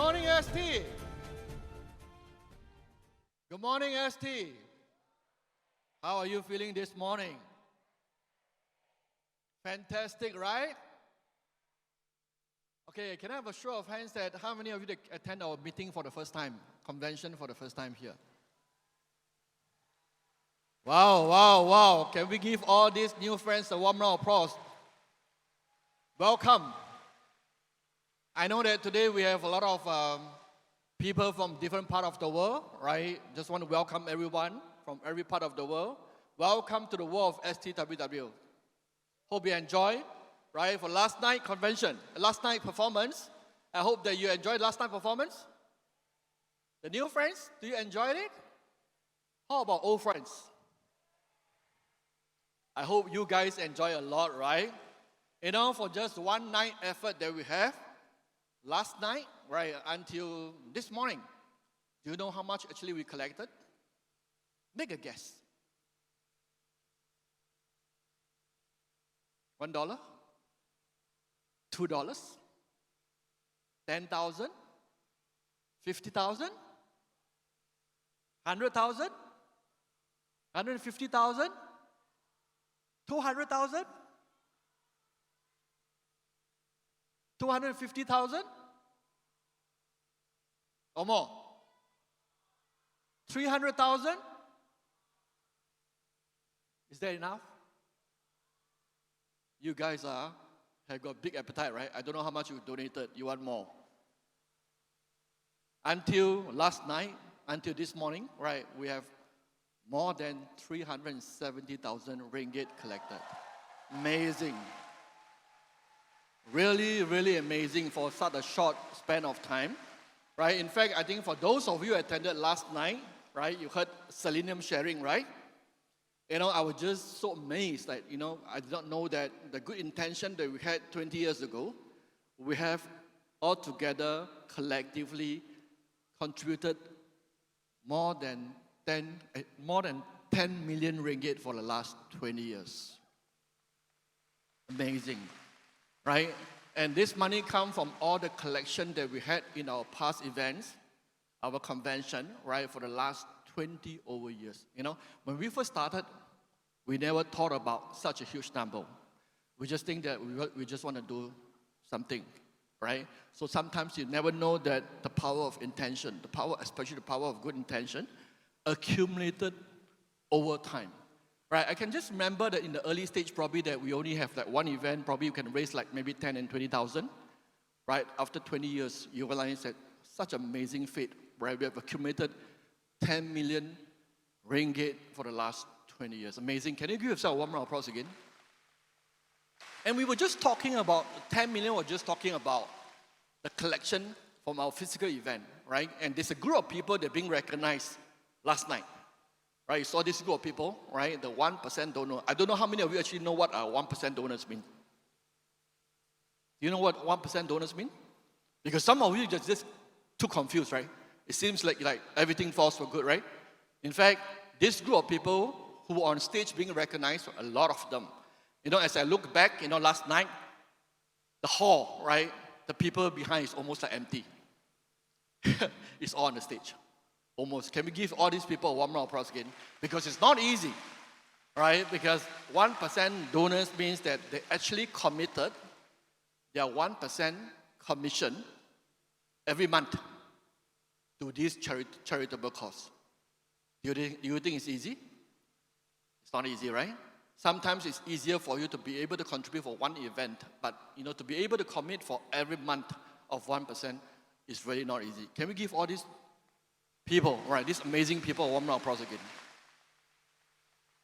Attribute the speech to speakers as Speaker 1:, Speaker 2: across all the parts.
Speaker 1: morning, ST. Good morning, ST. How are you feeling this morning? Fantastic, right? Okay, can I have a show of hands that how many of you that attend our meeting for the first time, convention for the first time here? Wow, wow, wow. Can we give all these new friends a warm round of applause? Welcome. I know that today we have a lot of people from different parts of the world, right? Just want to welcome everyone from every part of the world. Welcome to the world of ST24. Hope you enjoy, right? For last night convention, last night performance. I hope that you enjoyed last night performance. The new friends, do you enjoy it? How about old friends? I hope you guys enjoy a lot, right? You know, for just one night effort that we have, last night, right, until this morning, do you know how much actually we collected? Make a guess. $1? $2? 10,000? 50,000? 100,000? 150,000? 200,000? 250,000? Or more? 300,000? Is that enough? You guys have got big appetite, right? I don't know how much you donated. You want more. Until last night, until this morning, right, we have more than 370,000 ringgit collected. Amazing. Really, really amazing for such a short span of time, right? In fact, I think for those of you who attended last night, right, you heard selenium sharing, right? You know, I was just so amazed that, you know, I did not know that the good intention that we had 20 years ago, we have all together collectively contributed more than 10 million ringgit for the last 20 years. Amazing, right? And this money comes from all the collection that we had in our past events, our convention, right, for the last 20 over years. You know, when we first started, we never thought about such a huge number. We just think that we just want to do something, right? So sometimes you never know that the power of intention, the power, especially the power of good intention, accumulated over time, right? I can just remember that in the early stage, probably that we only have like one event, probably you can raise like maybe 10 and 20,000, right? After 20 years, you realize that such amazing feat, right? We have accumulated 10 million ringgit for the last 20 years. Amazing. Can you give yourself a warm round of applause again? And we were just talking about 10 million, we're just talking about the collection from our physical event, right? And there's a group of people that are being recognized last night, right? You saw this group of people, right? The 1% donor. I don't know how many of you actually know what our 1% donors mean. Do you know what 1% donors mean? Because some of you just too confused, right? It seems like everything falls for good, right? In fact, this group of people who were on stage being recognized, a lot of them. You know, as I look back, you know, last night, the hall, right? The people behind is almost like empty. It's all on the stage. Almost. Can we give all these people a warm round of applause again? Because it's not easy, right? Because 1% donors means that they actually committed their 1% commission every month to this charitable cause. Do you think it's easy? It's not easy, right? Sometimes it's easier for you to be able to contribute for one event, but you know, to be able to commit for every month of 1% is really not easy. Can we give all these people, right, these amazing people, a warm round of applause again?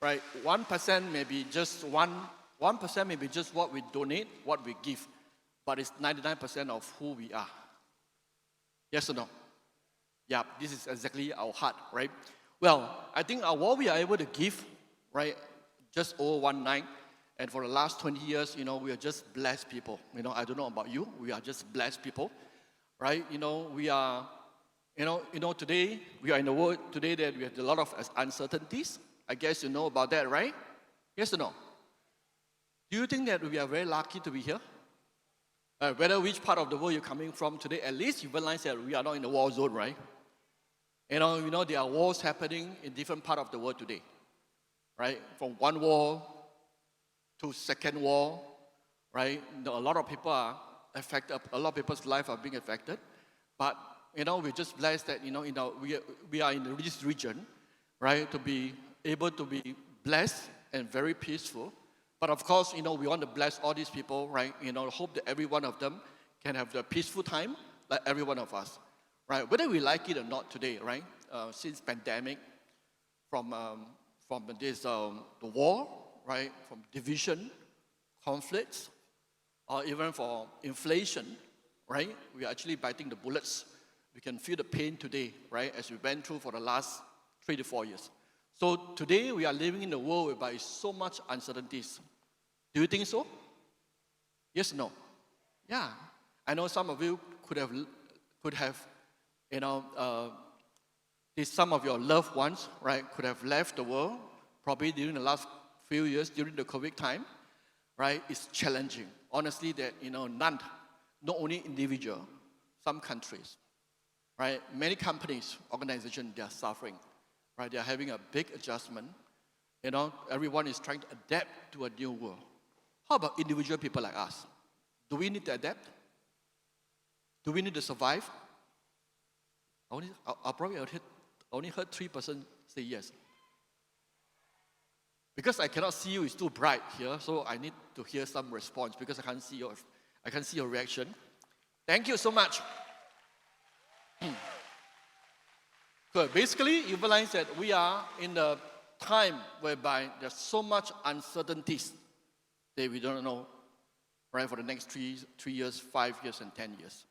Speaker 1: Right, 1% may be just 1% may be just what we donate, what we give, but it's 99% of who we are. Yes or no? Yeah, this is exactly our heart, right? Well, I think what we are able to give, right, just over one night, and for the last 20 years, you know, we are just blessed people. You know, I don't know about you, we are just blessed people, right? You know, we are, you know, today, we are in a world today that we have a lot of uncertainties. I guess you know about that, right? Yes or no? Do you think that we are very lucky to be here? Whether which part of the world you're coming from today, at least you realize that we are not in a war zone, right? You know there are wars happening in different parts of the world today, right? From one war to second war, right? A lot of people are affected. A lot of people's lives are being affected. But we're just blessed that we are in this region, right? To be able to be blessed and very peaceful. But of course, we want to bless all these people, right? Hope that every one of them can have the peaceful time, like every one of us, right? Whether we like it or not today, right? Since pandemic, from this the war, right? From division, conflicts, or even for inflation, right? We are actually biting the bullets. We can feel the pain today, right? As we went through for the last 3 to 4 years. So today we are living in a world whereby so much uncertainties. Do you think so? Yes, no? Yeah. I know some of you could have, some of your loved ones, right, could have left the world probably during the last few years, during the COVID time, right? It's challenging. Honestly, that, none, not only individual, some countries, right? Many companies, organizations, they are suffering, right? They are having a big adjustment. Everyone is trying to adapt to a new world. How about individual people like us? Do we need to adapt? Do we need to survive? I only heard 3% say yes. Because I cannot see you, it's too bright here, so I need to hear some response because I can't see your reaction. Thank you so much. Good. Basically, you realize that we are in the time whereby there's so much uncertainties that we don't know, right, for the next 3 years, 5 years, and 10 years.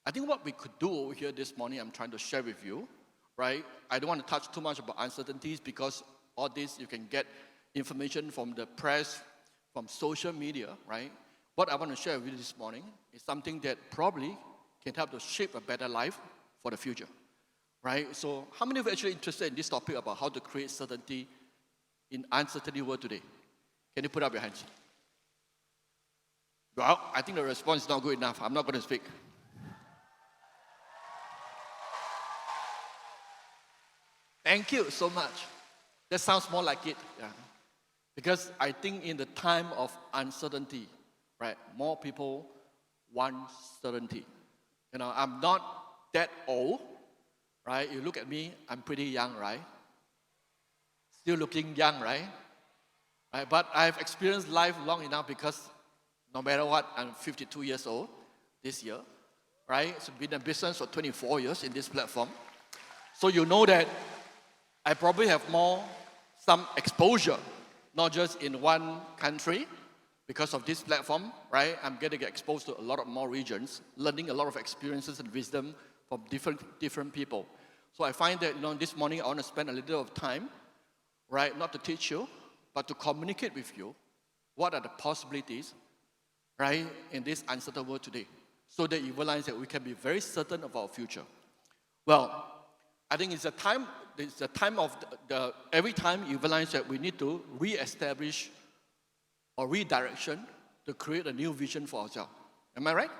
Speaker 1: I think what we could do over here this morning, I'm trying to share with you, right? I don't want to touch too much about uncertainties because all this you can get information from the press, from social media, right? What I want to share with you this morning is something that probably can help to shape a better life for the future, right? So how many of you are actually interested in this topic about how to create certainty in uncertainty world today? Can you put up your hands? Well, I think the response is not good enough. I'm not going to speak. Thank you so much. That sounds more like it. Yeah. Because I think in the time of uncertainty, right, more people want certainty. I'm not that old, right? You look at me, I'm pretty young, right? Still looking young, right? But I've experienced life long enough because no matter what, I'm 52 years old this year, right? So I've been in business for 24 years in this platform. So you know that I probably have some exposure, not just in one country. Because of this platform, right, I'm getting exposed to a lot of more regions, learning a lot of experiences and wisdom from different people. So I find that, this morning I want to spend a little of time, right, not to teach you, but to communicate with you what are the possibilities, right, in this uncertain world today, so that you realize that we can be very certain of our future. Well, I think it's a time of every time you realize that we need to re-establish or redirection to create a new vision for ourselves. Am I right?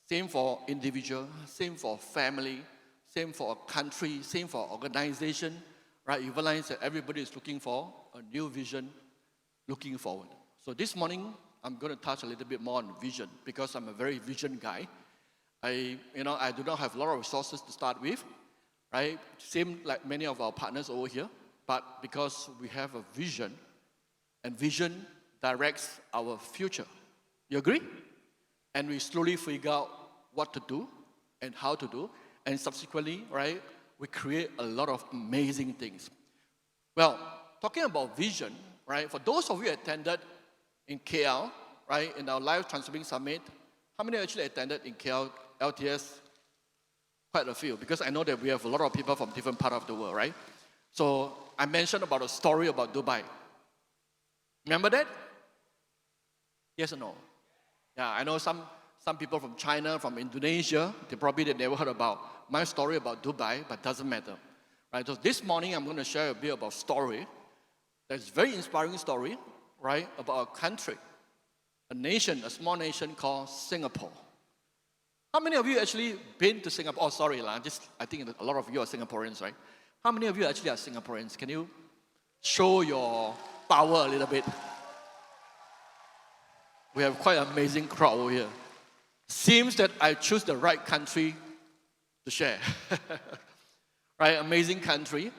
Speaker 1: Same for individual, same for family, same for a country, same for organization, right? You realize that everybody is looking for a new vision, looking forward. So this morning, I'm going to touch a little bit more on vision because I'm a very vision guy. I do not have a lot of resources to start with, right? Same like many of our partners over here, but because we have a vision, and vision directs our future. You agree? And we slowly figure out what to do and how to do, and subsequently, right, we create a lot of amazing things. Well, talking about vision, right, for those of you who attended in KL, right, in our Life Transforming Summit, how many actually attended in KL, LTS? Quite a few, because I know that we have a lot of people from different parts of the world, right? So I mentioned about a story about Dubai. Remember that? Yes or no? Yeah, I know some people from China, from Indonesia, they never heard about my story about Dubai, but doesn't matter. Right? So this morning I'm going to share a bit about story that's very inspiring story, right, about a country a nation, a small nation called Singapore. How many of you actually been to Singapore? Oh, sorry, I think a lot of you are Singaporeans, right? How many of you actually are Singaporeans? Can you show your power a little bit? We have quite an amazing crowd over here. Seems that I choose the right country to share. Right, amazing country,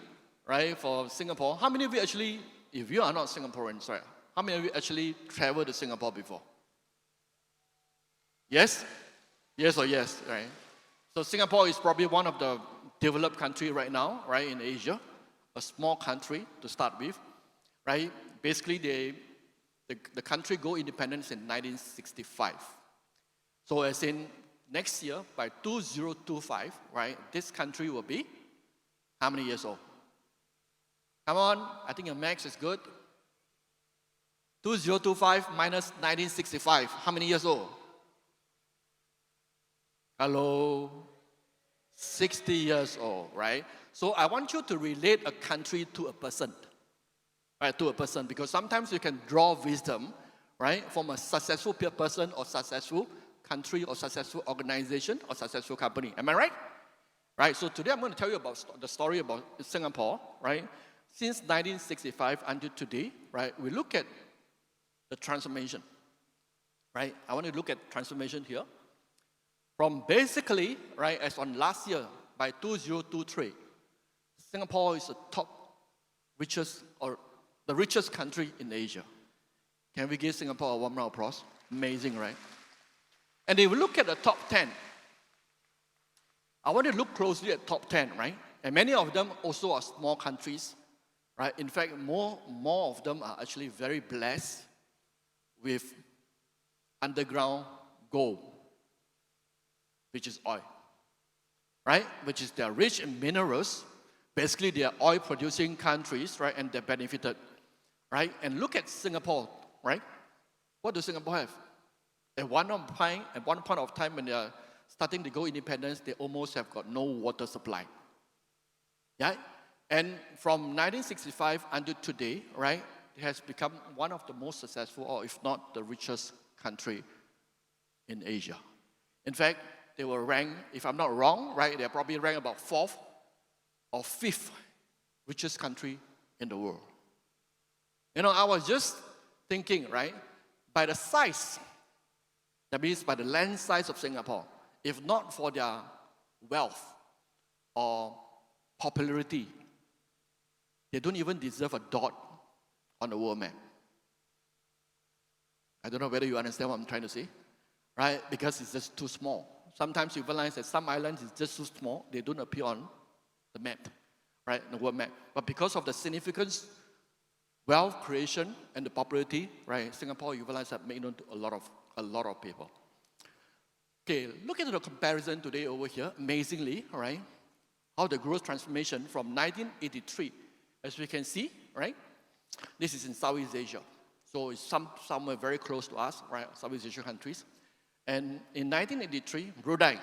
Speaker 1: right, for Singapore. How many of you actually, if you are not Singaporeans, right, how many of you actually traveled to Singapore before? Yes? Yes or yes, right? So Singapore is probably one of the developed country right now, right, in Asia. A small country to start with, right? Basically, the country go independence in 1965. So as in next year, by 2025, right, this country will be how many years old? Come on, I think your max is good. 2025 minus 1965, how many years old? Hello? 60 years old, right? So I want you to relate a country to a person, right? To a person, because sometimes you can draw wisdom, right, from a successful person or successful country or successful organization or successful company. Am I right? Right, so today I'm going to tell you about the story about Singapore, right? Since 1965 until today, right, we look at the transformation, right? I want to look at transformation here. From basically, right, as on last year, by 2023, Singapore is the top richest, or the richest country in Asia. Can we give Singapore a warm round of applause? Amazing, right? And if we look at the top 10, I want to look closely at top 10, right? And many of them also are small countries, right? In fact, more of them are actually very blessed with underground gold, which is oil, right? Which is they're rich in minerals. Basically, they are oil-producing countries, right? And they're benefited, right? And look at Singapore, right? What does Singapore have? At one point of time when they are starting to go independence, they almost have got no water supply. Yeah? And from 1965 until today, right, it has become one of the most successful, or if not the richest country in Asia. In fact, they were ranked, if I'm not wrong, right, they're probably ranked about 4th or 5th richest country in the world. You know, I was just thinking, right, by the size, that means by the land size of Singapore, if not for their wealth or popularity, they don't even deserve a dot on the world map. I don't know whether you understand what I'm trying to say, right? Because it's just too small. Sometimes you realize that some islands is just too small, they don't appear on the map, right, the world map. But because of the significance, wealth creation, and the popularity, right, Singapore, you realize that made known to a lot of people. Okay, look at the comparison today over here, amazingly, right? How the growth transformation from 1983, as we can see, right? This is in Southeast Asia. So it's somewhere very close to us, right? Southeast Asian countries. And in 1983, Brunei,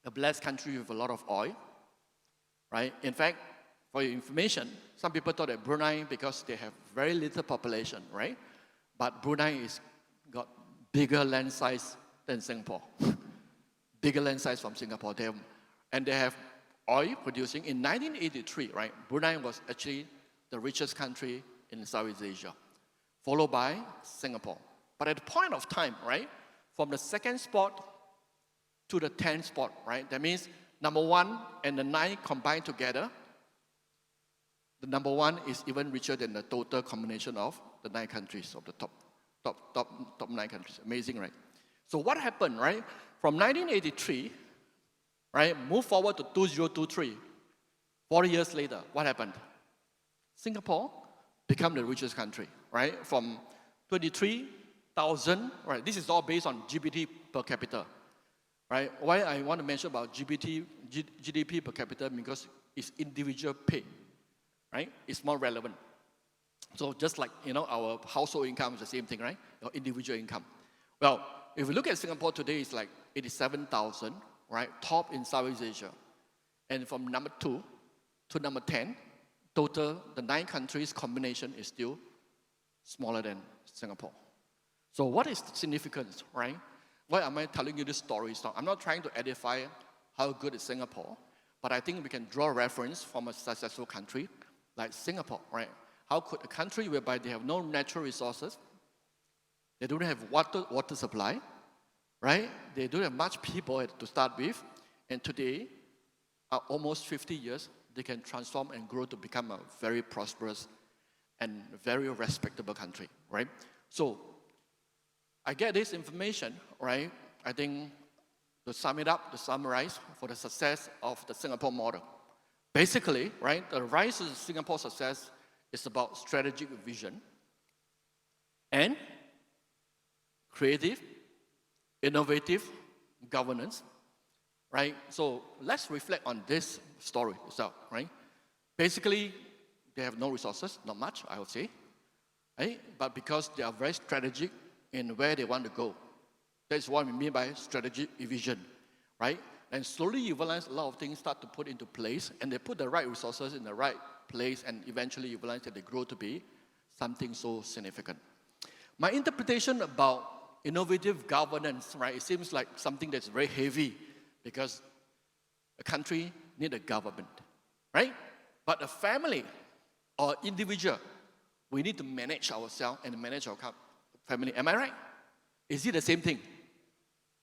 Speaker 1: a blessed country with a lot of oil, right? In fact, for your information, some people thought that Brunei, because they have very little population, right? But Brunei is got bigger land size than Singapore. Bigger land size from Singapore. They have oil producing. In 1983, right, Brunei was actually the richest country in Southeast Asia, followed by Singapore. But at the point of time, right, from the 2nd spot to the 10th spot, right, that means number 1 and the 9 combined together, the number 1 is even richer than the total combination of the 9 countries of the top 9 countries. Amazing, right? So what happened, right? From 1983, right, move forward to 2023, 40 years later, what happened? Singapore became the richest country, right? From 23,000, right? This is all based on GDP per capita, right? Why I want to mention about GDP per capita, because it's individual pay, right? It's more relevant. So just like, you know, our household income is the same thing, right? Your individual income. Well, if we look at Singapore today, it's like 87,000, right? Top in Southeast Asia. And from number 2 to number 10, total, the 9 countries combination is still smaller than Singapore. So what is the significance, right? Why am I telling you this story? So I'm not trying to edify how good is Singapore, but I think we can draw reference from a successful country like Singapore, right? How could a country whereby they have no natural resources, they don't have water supply, right? They don't have much people to start with, and today, almost 50 years, they can transform and grow to become a very prosperous and very respectable country, right? So I get this information, right? I think to sum it up, to summarize for the success of the Singapore model. Basically, right, the rise of Singapore success is about strategic vision and creative, innovative governance, right? So let's reflect on this story itself, right? Basically, they have no resources, not much, I would say, right? But because they are very strategic in where they want to go. That's what we mean by strategic vision, right? And slowly you realize a lot of things start to put into place, and they put the right resources in the right place, and eventually you realize that they grow to be something so significant. My interpretation about innovative governance, right, it seems like something that's very heavy because a country needs a government, right? But a family or individual, we need to manage ourselves and manage our family. Am I right? Is it the same thing?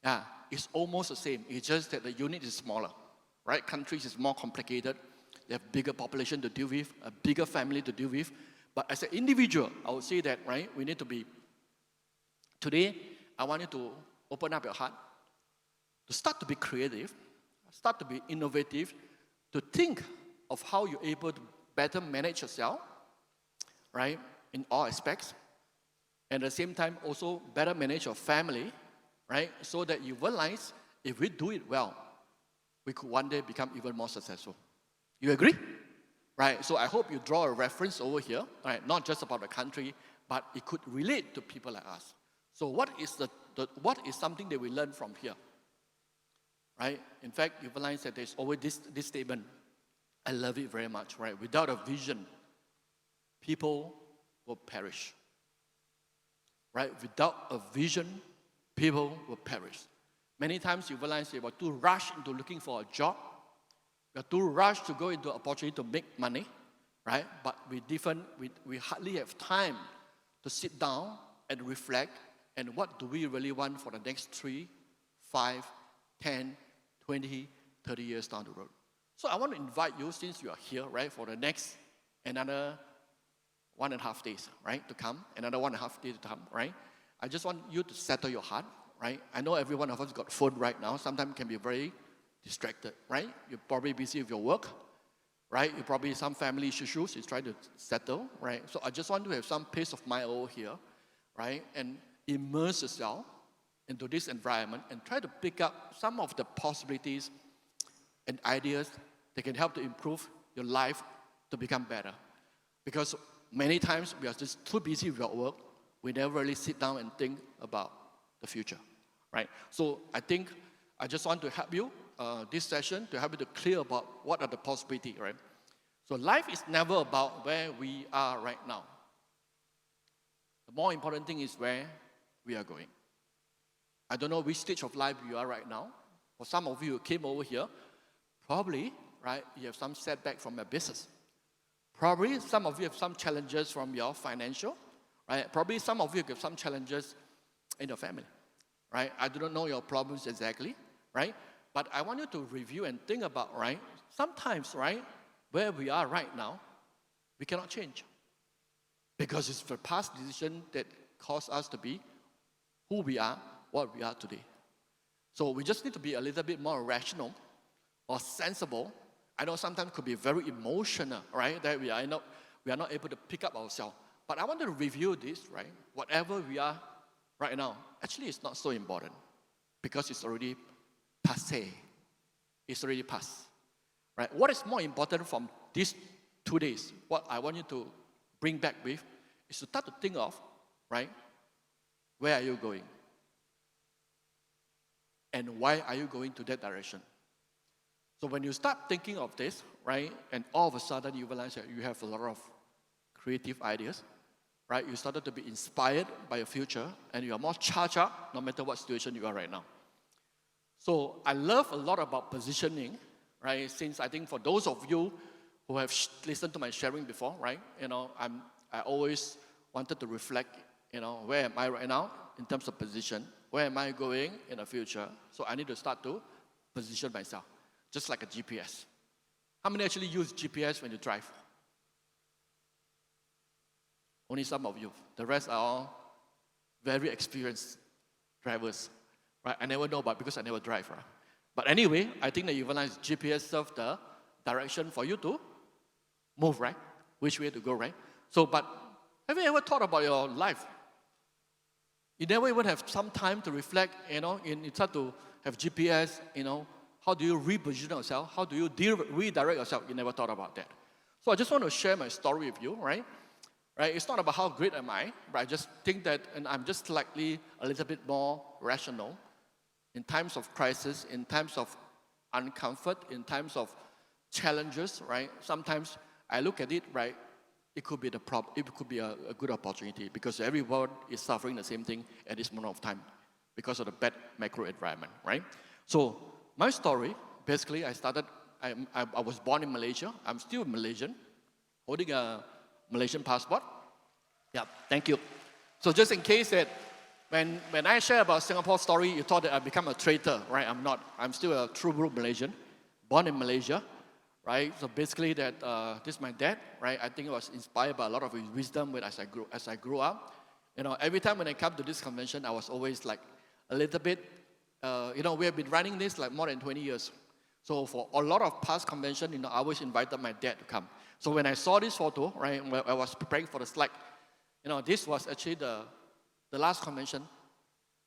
Speaker 1: Yeah, it's almost the same. It's just that the unit is smaller, right? Countries is more complicated. They have bigger population to deal with, a bigger family to deal with. But as an individual, I would say that, right, we need to be, today, I want you to open up your heart, to start to be creative, start to be innovative, to think of how you're able to better manage yourself, right, in all aspects. And at the same time, also better manage your family, right, so that you realize if we do it well, we could one day become even more successful. You agree? Right, so I hope you draw a reference over here, right, not just about the country, but it could relate to people like us. So what is something that we learn from here? Right? In fact, you realize that there's always this statement. I love it very much, right? Without a vision, people will perish. Right? Without a vision, people will perish. Many times you realize you are too rushed into looking for a job. You are too rushed to go into opportunity to make money, right? But we hardly have time to sit down and reflect. And what do we really want for the next 3, 5, 10, 20, 30 years down the road? So I want to invite you, since you are here, right, for the next another 1.5 days, right, to come, another 1.5 days to come, right? I just want you to settle your heart, right? I know every one of us got phone right now. Sometimes can be very distracted, right? You're probably busy with your work, right? You probably some family issues you're trying to settle, right? So I just want to have some peace of mind over here, right? And immerse yourself into this environment and try to pick up some of the possibilities and ideas that can help to improve your life to become better. Because many times we are just too busy with our work, we never really sit down and think about the future, right? So I think I just want to help you, this session, to help you to clear about what are the possibilities, right? So life is never about where we are right now. The more important thing is where we are going. I don't know which stage of life you are right now. For some of you who came over here, probably, right, you have some setback from your business. Probably some of you have some challenges from your financial, right? Probably some of you have some challenges in your family, right? I do not know your problems exactly, right? But I want you to review and think about, right? Sometimes, right, where we are right now, we cannot change. Because it's the past decision that caused us to be who we are, what we are today. So we just need to be a little bit more rational or sensible. I know sometimes it could be very emotional, right? That we are not able to pick up ourselves. But I want to review this, right? Whatever we are right now, actually it's not so important because it's already passé. It's already past, right? What is more important from these 2 days, what I want you to bring back with, is to start to think of, right? Where are you going? And why are you going to that direction? So when you start thinking of this, right, and all of a sudden you realize that you have a lot of creative ideas, right? You started to be inspired by your future, and you are more charged up no matter what situation you are right now. So I love a lot about positioning, right? Since I think for those of you who have listened to my sharing before, right? I always wanted to reflect, where am I right now in terms of position? Where am I going in the future? So I need to start to position myself, just like a GPS. How many actually use GPS when you drive? Only some of you. The rest are all very experienced drivers, right? I never know about because I never drive, right? But anyway, I think that you realize GPS serves the direction for you to move, right? Which way to go, right? So, but have you ever thought about your life? You never even have some time to reflect, you start to have GPS, how do you reposition yourself? How do you redirect yourself? You never thought about that. So I just want to share my story with you, right? It's not about how great am I, but I just think that, and I'm just slightly a little bit more rational in times of crisis, in times of uncomfort, in times of challenges, right? Sometimes I look at it, right? It could be it could be a good opportunity because everyone is suffering the same thing at this moment of time because of the bad macro environment, right? So my story, basically, I was born in Malaysia. I'm still Malaysian, holding a Malaysian passport. Yeah, thank you. So just in case that when I share about Singapore story, you thought that I become a traitor, right? I'm not. I'm still a true blue Malaysian, born in Malaysia, right? So basically that this is my dad, right? I think I was inspired by a lot of his wisdom as I grew up. Every time when I come to this convention, I was always like a little bit, we have been running this like more than 20 years. So for a lot of past convention, I always invited my dad to come. So when I saw this photo, right, when I was preparing for the slide, this was actually the last convention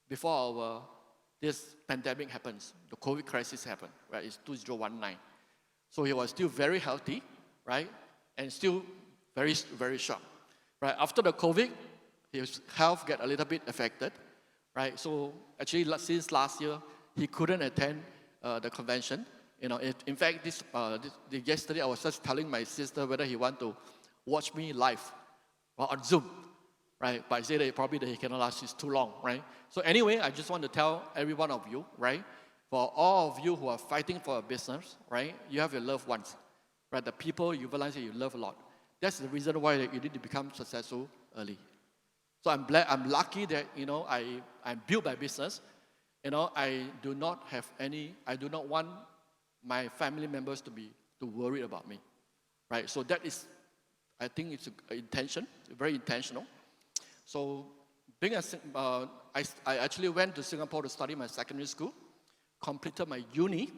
Speaker 1: before this pandemic happens. The COVID crisis happened, right? It's 2019. So he was still very healthy, right? And still very, very sharp, right? After the COVID, his health got a little bit affected, right? So actually, since last year, he couldn't attend the convention. In fact, yesterday I was just telling my sister whether he want to watch me live or on Zoom, right? But I said that probably that he cannot last, it's too long, right? So anyway, I just want to tell every one of you, right? For all of you who are fighting for a business, right? You have your loved ones, right? The people you realize that you love a lot. That's the reason why you need to become successful early. So I'm lucky that, I'm built by business. I do not want my family members to be worried about me, right? So that is, I think it's an intention, very intentional. So I actually went to Singapore to study my secondary school, completed my uni,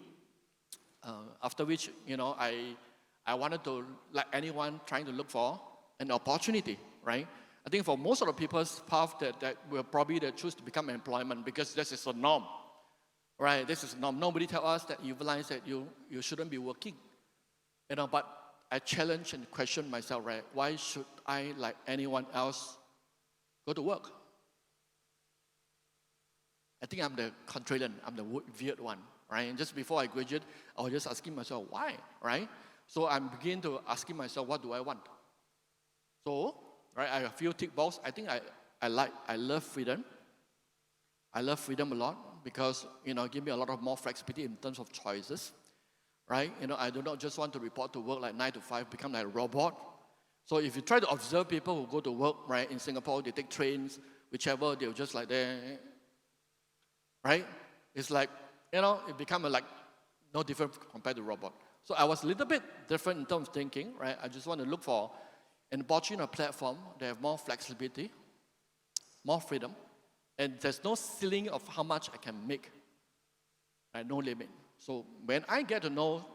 Speaker 1: after which, I wanted to, like anyone trying to look for an opportunity, right? I think for most of the people's path that will probably choose to become employment because this is a norm. Right, this is norm. Nobody tell us that you realize that you shouldn't be working. But I challenge and question myself, right? Why should I, like anyone else, go to work? I think I'm the contrarian, I'm the weird one, right? And just before I graduate, I was just asking myself, why, right? So I'm beginning to asking myself, what do I want? So, right, I have a few tick boxes. I think I love freedom. I love freedom a lot because, give me a lot of more flexibility in terms of choices, right? I do not just want to report to work like 9 to 5, become like a robot. So if you try to observe people who go to work, right, in Singapore, they take trains, whichever, they're just like there, right? It's like, it become like no different compared to robot. So I was a little bit different in terms of thinking, right? I just want to look for an opportunity, a platform that have more flexibility, more freedom, and there's no ceiling of how much I can make, right? No limit. So when I get to know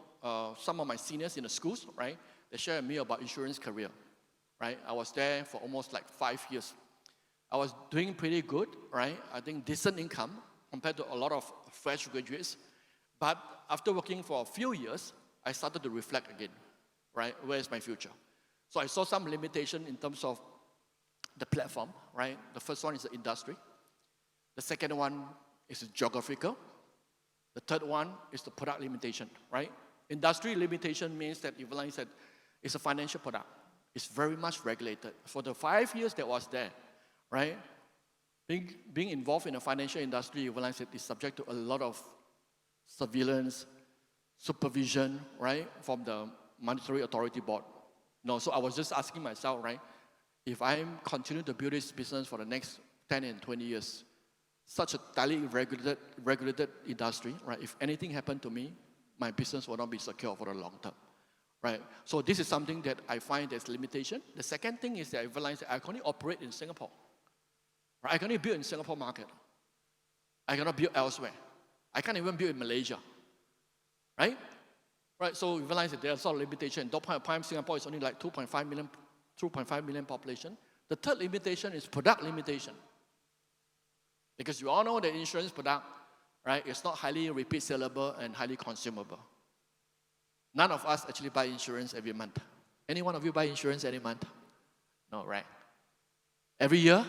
Speaker 1: some of my seniors in the schools, right, they share with me about insurance career, right? I was there for almost like 5 years. I was doing pretty good, right? I think decent income compared to a lot of fresh graduates. But after working for a few years, I started to reflect again, right? Where is my future? So I saw some limitation in terms of the platform, right? The first one is the industry. The second one is geographical. The third one is the product limitation, right? Industry limitation means that you realize that it's a financial product. It's very much regulated. For the 5 years that was there, right? Being involved in the financial industry, you realize it is subject to a lot of surveillance, supervision, right, from the Monetary Authority Board. No, so I was just asking myself, right, if I continue to build this business for the next 10 and 20 years, such a highly regulated industry, right, if anything happened to me, my business will not be secure for the long term, right? So this is something that I find there's limitation. The second thing is that I realized that I can only operate in Singapore. Right? I can only build in Singapore market. I cannot build elsewhere. I can't even build in Malaysia, right? Right, so we realize that there's a lot of limitation. At that point of time, Singapore is only like 2.5 million population. The third limitation is product limitation. Because you all know that insurance product, right, is not highly repeat sellable and highly consumable. None of us actually buy insurance every month. Any one of you buy insurance every month? No, right? Every year?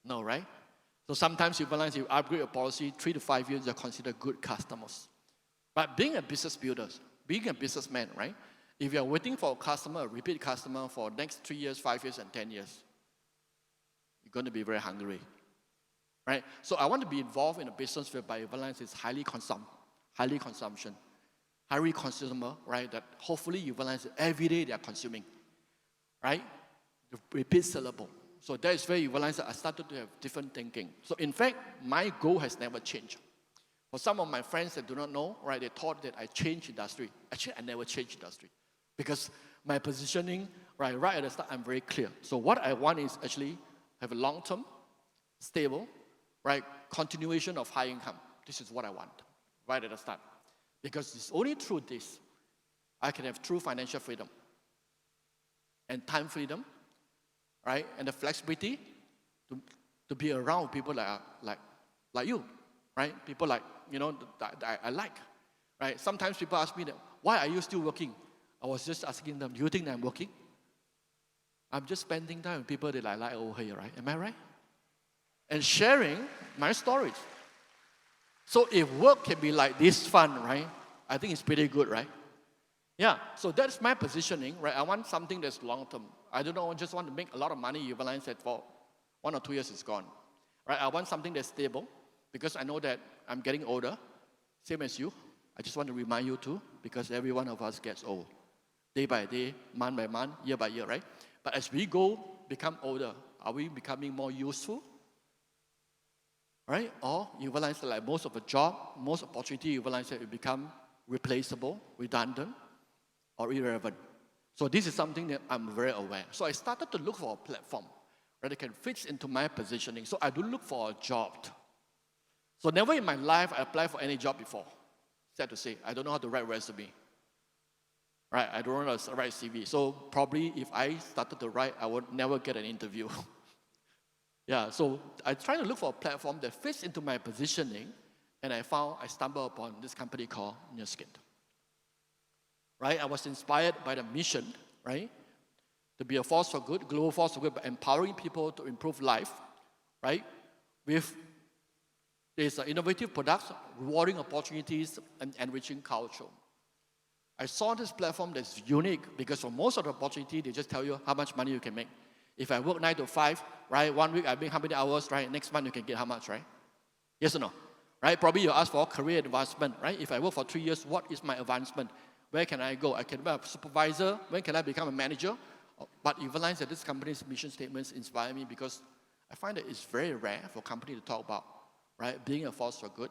Speaker 1: No, right? So sometimes you realize you upgrade your policy, 3 to 5 years, you're considered good customers. But being a business builder, being a businessman, right? If you're waiting for a customer, a repeat customer for next 3 years, 5 years, and 10 years, you're going to be very hungry, right? So I want to be involved in a business whereby you realize it's highly consumption, highly consumer, right? That hopefully you realize that every day they are consuming, right? Repeat sellable. So that is where you realize that I started to have different thinking. So in fact, my goal has never changed. For some of my friends that do not know, right, they thought that I changed industry. Actually, I never changed industry. Because my positioning, right at the start, I'm very clear. So what I want is actually have a long-term, stable, right, continuation of high income. This is what I want, right at the start. Because it's only through this I can have true financial freedom and time freedom, right, and the flexibility to be around people like you, right? People like, you know, that I like, right? Sometimes people ask me that, why are you still working? I was just asking them, do you think that I'm working? I'm just spending time with people that I like over here, right? Am I right? And sharing my stories. So if work can be like this fun, right? I think it's pretty good, right? Yeah, so that's my positioning, right? I want something that's long-term. I don't know, I just want to make a lot of money. You realize that for 1 or 2 years it's gone, right? I want something that's stable because I know that I'm getting older, same as you. I just want to remind you too, because every one of us gets old, day by day, month by month, year by year, right? But as we become older, are we becoming more useful? Right? Or you realize that like most of the job, most opportunity, you realize that it become replaceable, redundant, or irrelevant. So this is something that I'm very aware. So I started to look for a platform that can fit into my positioning. So I do look for a job. So never in my life I applied for any job before. Sad to say, I don't know how to write resume. Right? I don't know how to write CV. So probably if I started to write, I would never get an interview. Yeah, so I try to look for a platform that fits into my positioning, and I stumbled upon this company called Newskin. Right? I was inspired by the mission, right? To be a force for good, global force for good, by empowering people to improve life, right? With these innovative products, rewarding opportunities, and enriching culture. I saw this platform that's unique because for most of the opportunity, they just tell you how much money you can make. If I work 9 to 5, right, 1 week I make how many hours, right, next month you can get how much, right? Yes or no? Right? Probably you ask for career advancement, right? If I work for 3 years, what is my advancement? Where can I go? I can be a supervisor. When can I become a manager? But you realize that this company's mission statements inspire me because I find that it's very rare for a company to talk about, right, being a force for good,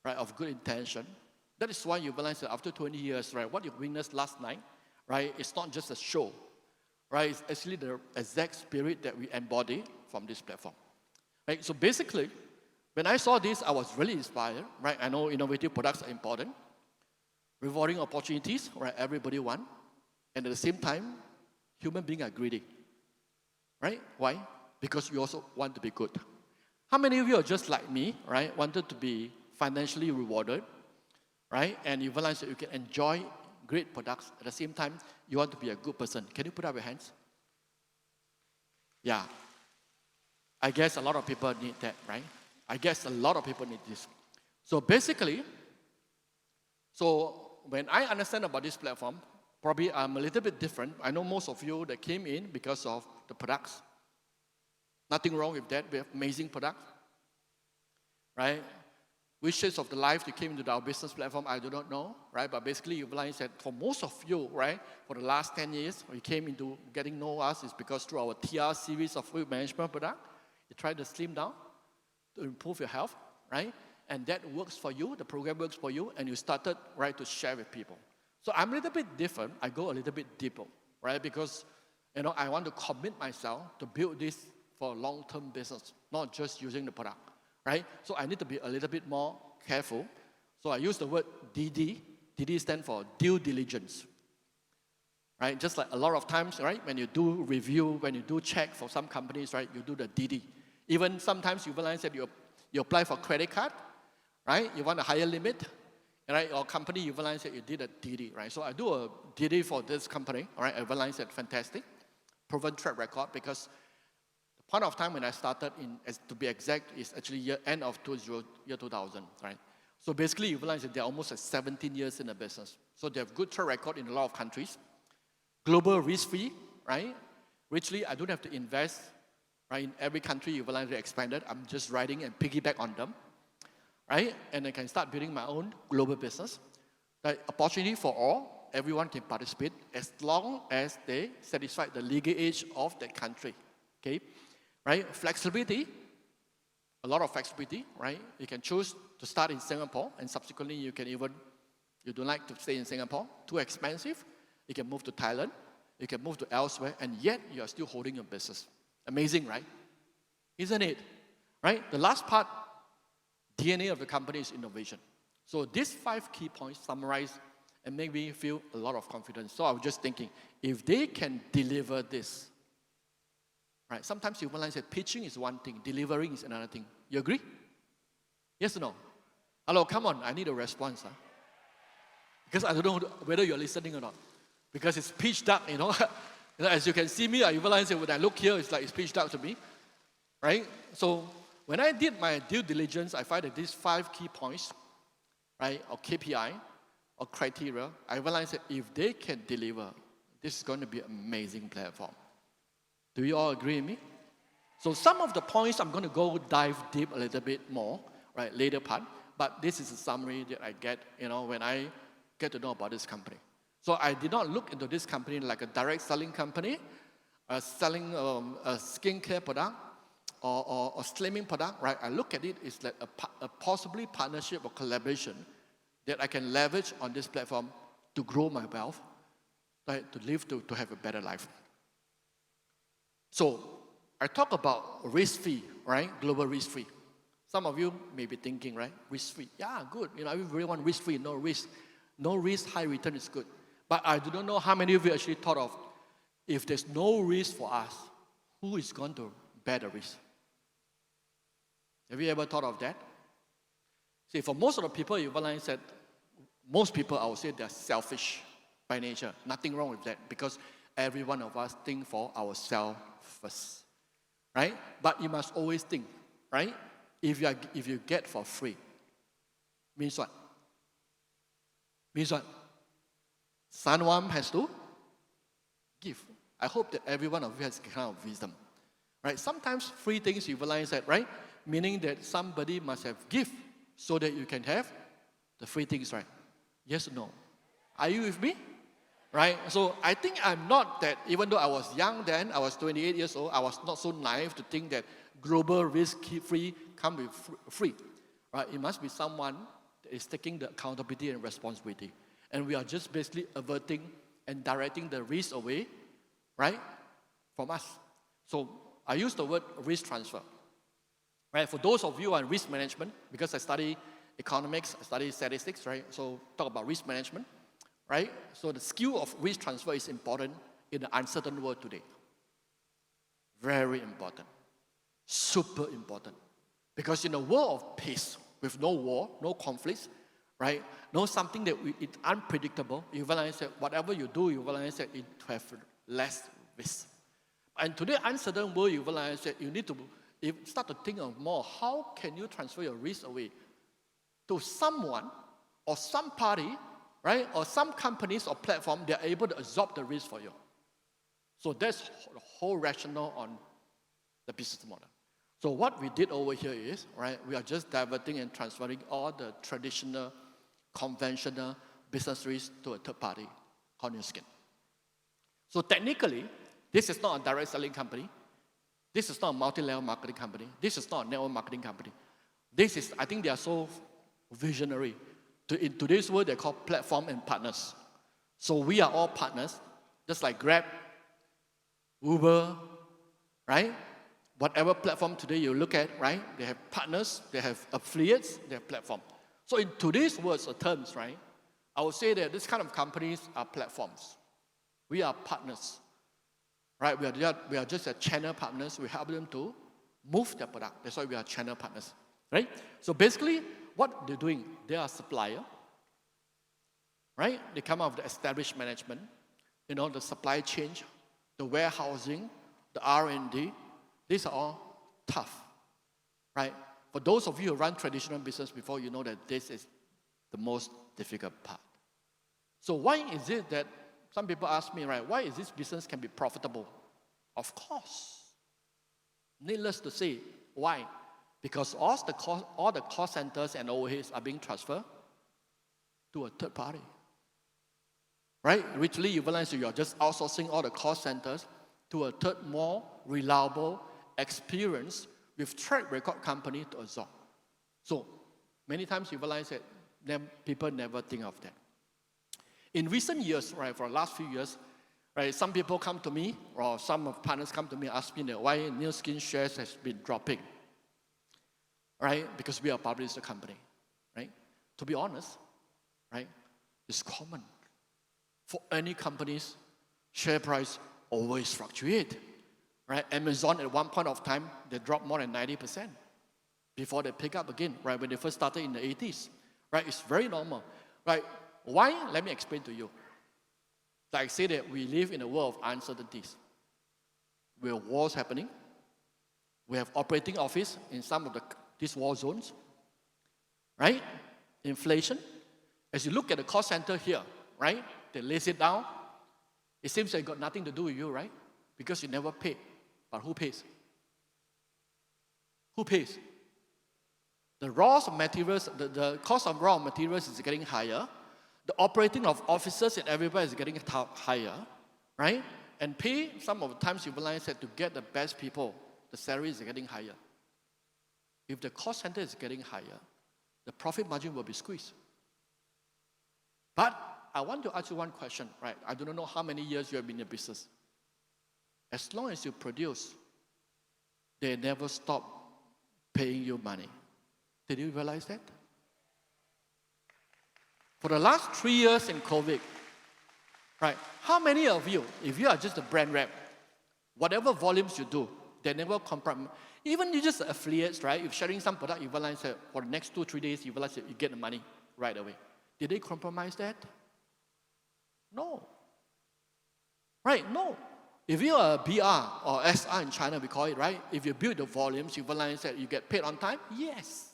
Speaker 1: right, of good intention. That is why you realize that after 20 years, right, what you witnessed last night, right, it's not just a show. Right, it's actually the exact spirit that we embody from this platform. Right, so basically, when I saw this, I was really inspired. Right, I know innovative products are important, rewarding opportunities, right? Everybody want, and at the same time, human beings are greedy. Right? Why? Because we also want to be good. How many of you are just like me? Right? Wanted to be financially rewarded, right? And you realize that you can enjoy great products. At the same time, you want to be a good person. Can you put up your hands? Yeah. I guess a lot of people need that, right? I guess a lot of people need this. So basically, so when I understand about this platform, Probably I'm a little bit different. I know most of you that came in because of the products. Nothing wrong with that. We have amazing products, right? Which shades of the life you came into our business platform, I do not know, right? But basically, you realize that for most of you, right, for the last 10 years, you came into getting know us is because through our TR series of food management product, you try to slim down to improve your health, right? And that works for you, the program works for you, and you started, right, to share with people. So I'm a little bit different. I go a little bit deeper, right? Because, I want to commit myself to build this for a long-term business, not just using the product. Right? So I need to be a little bit more careful. So I use the word DD. DD stands for due diligence. Right? Just like a lot of times, right, when you do review, when you do check for some companies, right, you do the DD. Even sometimes you realize that you apply for credit card, right? You want a higher limit, right? Or company, you realize that you did a DD, right? So I do a DD for this company, all right? I realize that fantastic, proven track record because point of time when I started, to be exact, is actually end of year 2000, right? So basically, you realize that they're almost 17 years in the business. So they have good track record in a lot of countries. Global risk-free, right? Richly, I don't have to invest, right? In every country, you realize they expanded. I'm just riding and piggyback on them, right? And I can start building my own global business. The opportunity for all, everyone can participate as long as they satisfy the legal age of that country, okay? Right? Flexibility, a lot of flexibility, right? You can choose to start in Singapore, and subsequently you don't like to stay in Singapore, too expensive. You can move to Thailand, you can move to elsewhere, and yet you are still holding your business. Amazing, right? Isn't it? Right? The last part, DNA of the company is innovation. So these 5 key points summarize and make me feel a lot of confidence. So I was just thinking, if they can deliver this, right? Sometimes you realize that pitching is one thing, delivering is another thing. You agree? Yes or no? Hello, come on, I need a response. Huh? Because I don't know whether you're listening or not. Because it's pitch dark, As you can see me, I realize that when I look here, it's like it's pitch dark to me. Right? So when I did my due diligence, I find that these 5 key points, right, or KPI, or criteria, I realized that if they can deliver, this is going to be an amazing platform. Do you all agree with me? So some of the points I'm going to dive deep a little bit more, right, later part. But this is a summary that I get, when I get to know about this company. So I did not look into this company like a direct selling company, selling a skincare product or a slimming product, right? I look at it as like a possibly partnership or collaboration that I can leverage on this platform to grow my wealth, right, to have a better life. So I talk about risk-free, right? Global risk-free. Some of you may be thinking, right? Risk-free. Yeah, good. I really want risk-free, no risk. No risk, high return is good. But I do not know how many of you actually thought of, if there's no risk for us, who is going to bear the risk? Have you ever thought of that? See, for most of the people, you realize that most people, I would say, they're selfish by nature. Nothing wrong with that, because every one of us think for ourselves first, right? But you must always think, right? If you get for free, means what? Means what? Someone has to give. I hope that every one of you has kind of wisdom, right? Sometimes free things you realize that, right? Meaning that somebody must have give so that you can have the free things, right? Yes or no? Are you with me? Right? So I think I'm not that, even though I was young then, I was 28 years old, I was not so naive to think that global risk-free come with free. Right? It must be someone that is taking the accountability and responsibility. And we are just basically averting and directing the risk away, right, from us. So I use the word risk transfer. Right? For those of you on risk management, because I study economics, I study statistics, right? So talk about risk management. Right? So the skill of risk transfer is important in the uncertain world today. Very important. Super important. Because in a world of peace, with no war, no conflicts, right? No something that it's unpredictable, you realize that whatever you do, you realize that it have less risk. And today, uncertain world, you realize that you need to start to think of more, how can you transfer your risk away to someone or some party right? Or some companies or platform, they're able to absorb the risk for you. So that's the whole rationale on the business model. So what we did over here is, right, we are just diverting and transferring all the traditional, conventional business risk to a third party called Nu Skin. So technically, this is not a direct selling company. This is not a multi-level marketing company. This is not a network marketing company. This is, I think they are so visionary. In today's world, they're called platform and partners. So we are all partners, just like Grab, Uber, right? Whatever platform today you look at, right? They have partners, they have affiliates, they have platform. So in today's words or terms, right? I would say that this kind of companies are platforms. We are partners, right? We are just a channel partners. We help them to move their product. That's why we are channel partners, right? So basically, what they're doing, they are a supplier, right? They come out of the established management, the supply chain, the warehousing, the R&D. These are all tough, right? For those of you who run traditional business before, you know that this is the most difficult part. So why is it that some people ask me, right, why is this business can be profitable? Of course. Needless to say, why? Because all the cost centers and overheads are being transferred to a third party. Right? Literally, you realize you are just outsourcing all the cost centers to a third, more reliable, experienced, with track record company to absorb. So many times you realize that people never think of that. In recent years, right, for the last few years, right, some people come to me, or some of partners come to me asking that why Nu Skin shares has been dropping, right? Because we are a public listed company, right? To be honest, right, it's common for any company's share price always fluctuate, right? Amazon at one point of time, they dropped more than 90% before they pick up again, right? When they first started in the 80s, right? It's very normal, right? Why? Let me explain to you. Like I say that we live in a world of uncertainties. We have wars happening. We have operating office in some of these war zones, right? Inflation. As you look at the cost center here, right? They lace it down. It seems like it got nothing to do with you, right? Because you never paid. But who pays? Who pays? The raw materials, the cost of raw materials is getting higher. The operating of offices and everybody is getting higher, right? And pay, some of the times you realize that to get the best people, the salary is getting higher. If the cost center is getting higher, the profit margin will be squeezed. But I want to ask you one question, right? I don't know how many years you have been in business. As long as you produce, they never stop paying you money. Did you realize that? For the last 3 years in COVID, right? How many of you, if you are just a brand rep, whatever volumes you do, they never compromise. Even you just affiliates, right? If sharing some product, you realize that for the next 2-3 days, you realize that you get the money right away. Did they compromise that? No. Right? No. If you are a BR or SR in China, we call it, right? If you build the volumes, you realize that you get paid on time? Yes.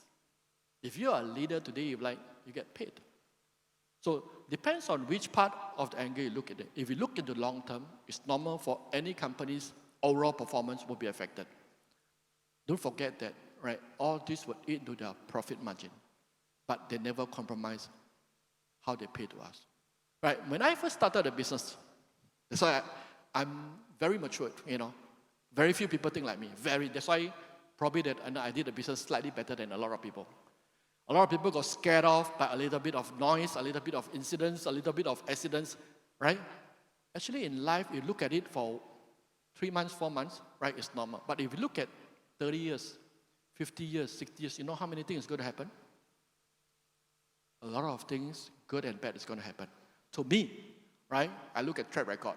Speaker 1: If you are a leader today, you get paid. So depends on which part of the angle you look at it. If you look into long term, it's normal for any company's overall performance will be affected. Don't forget that, right? All this will eat into their profit margin, but they never compromise how they pay to us. Right? When I first started the business, that's why I'm very matured, Very few people think like me. That's why probably that I did the business slightly better than a lot of people. A lot of people got scared off by a little bit of noise, a little bit of incidents, a little bit of accidents, right? Actually, in life, you look at it for 3 months, 4 months, right? It's normal. But if you look at 30 years, 50 years, 60 years, you know how many things is going to happen? A lot of things, good and bad, is going to happen. To me, right, I look at track record.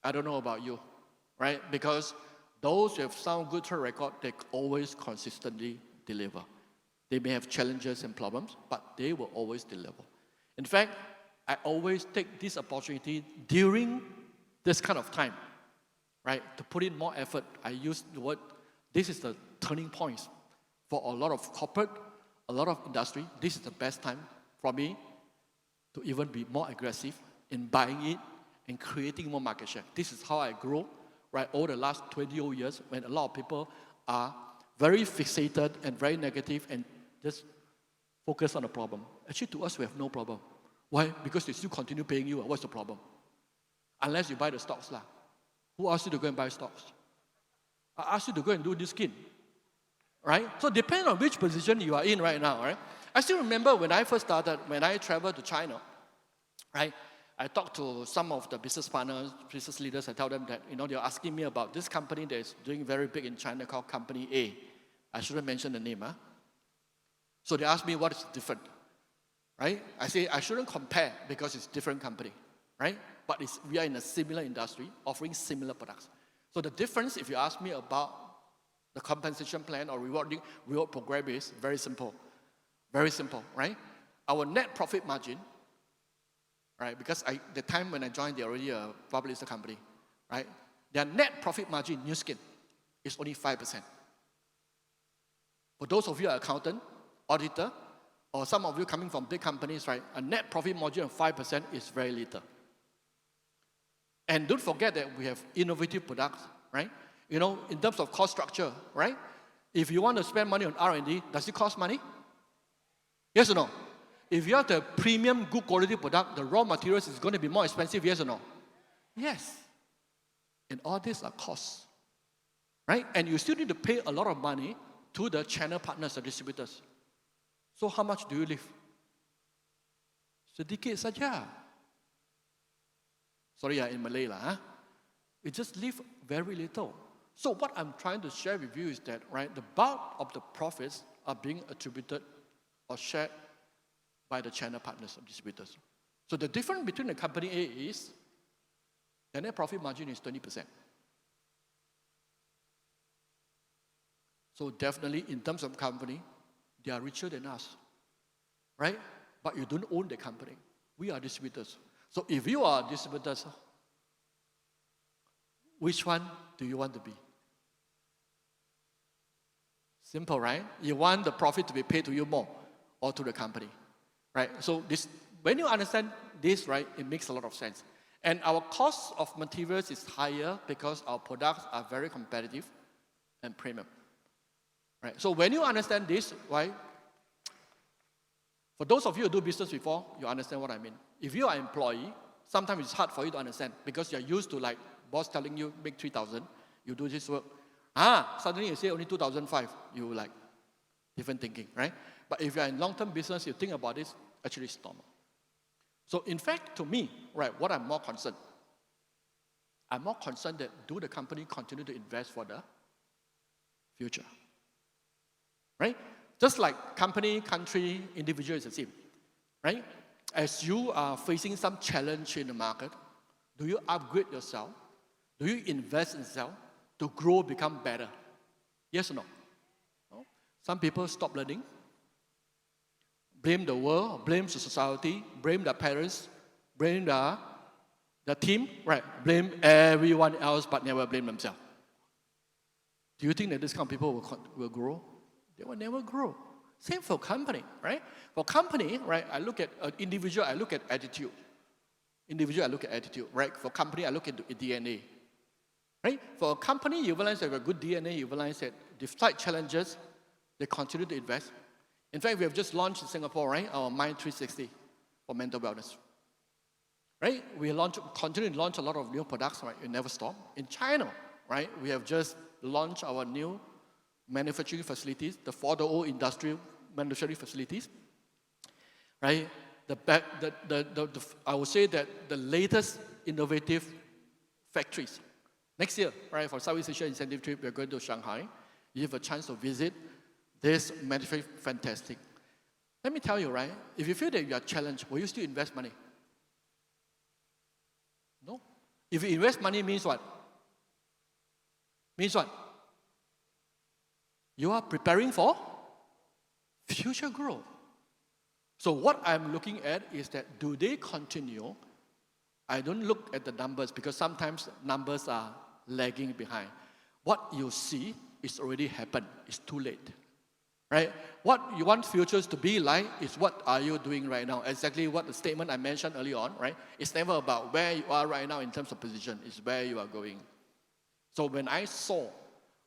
Speaker 1: I don't know about you, right? Because those who have some good track record, they always consistently deliver. They may have challenges and problems, but they will always deliver. In fact, I always take this opportunity during this kind of time, right, to put in more effort. I use the word, this is the turning points for a lot of corporate, a lot of industry. This is the best time for me to even be more aggressive in buying it and creating more market share. This is how I grow, right, over the last 20 years when a lot of people are very fixated and very negative and just focus on the problem. Actually, to us, we have no problem. Why? Because they still continue paying you. What's the problem? Unless you buy the stocks. Who asked you to go and buy stocks? I asked you to go and do this skin. Right? So depending on which position you are in right now, right? I still remember when I first started, when I traveled to China, right? I talked to some of the business partners, business leaders. I tell them that, they're asking me about this company that is doing very big in China called Company A. I shouldn't mention the name, huh? So they asked me what is different, right? I say I shouldn't compare because it's different company, right? But we are in a similar industry offering similar products. So the difference, if you ask me about the compensation plan or reward program, is very simple. Very simple, right? Our net profit margin, right? Because the time when I joined, they're already a public listed company, right? Their net profit margin, new skin, is only 5%. For those of you who are accountant, auditor, or some of you coming from big companies, right? A net profit margin of 5% is very little. And don't forget that we have innovative products, right? In terms of cost structure, right? If you want to spend money on R&D, does it cost money? Yes or no? If you have the premium, good quality product, the raw materials is going to be more expensive, yes or no? Yes. And all these are costs, right? And you still need to pay a lot of money to the channel partners, the distributors. So how much do you live? Sedikit saja. Sorry, in Malay lah. We just live very little. So what I'm trying to share with you is that, right, the bulk of the profits are being attributed or shared by the channel partners or distributors. So the difference between the company A is the net profit margin is 20%. So definitely in terms of company, they are richer than us, right? But you don't own the company. We are distributors. So if you are distributors, which one do you want to be? Simple, right? You want the profit to be paid to you more or to the company, right? So when you understand this, right, it makes a lot of sense. And our cost of materials is higher because our products are very competitive and premium, right? So when you understand this, right, for those of you who do business before, you understand what I mean. If you are an employee, sometimes it's hard for you to understand because you're used to like boss telling you make 3,000, you do this work. Suddenly you say only 2,005, you like different thinking, right? But if you're in long-term business, you think about this, actually it's normal. So in fact, to me, right, what I'm more concerned that do the company continue to invest for the future, right? Just like company, country, individual is the same, right? As you are facing some challenge in the market, do you upgrade yourself? Do you invest in yourself to grow, become better? Yes or no? No? Some people stop learning, blame the world, blame the society, blame the parents, blame the team, right? Blame everyone else but never blame themselves. Do you think that this kind of people will grow? They will never grow. Same for company, right? For company, right, I look at individual, I look at attitude. Individual, I look at attitude, right? For company, I look at the DNA. Right? For a company, you realize they have a good DNA, you realize that despite challenges, they continue to invest. In fact, we have just launched in Singapore, right, our Mind 360 for mental wellness. Right? We continue to launch a lot of new products, right? We never stop. In China, right, we have just launched our new manufacturing facilities, the 4.0 industrial manufacturing facilities. Right? I would say that the latest innovative factories. Next year, right, for Southeast Asia incentive trip, we're going to Shanghai. You have a chance to visit this manufacturing, fantastic. Let me tell you, right, if you feel that you are challenged, will you still invest money? No. If you invest money, means what? Means what? You are preparing for future growth. So what I'm looking at is that do they continue? I don't look at the numbers because sometimes numbers are lagging behind. What you see is already happened. It's too late. right? What you want futures to be like is what are you doing right now? Exactly what the statement I mentioned early on, right? It's never about where you are right now in terms of position. It's where you are going. So when I saw,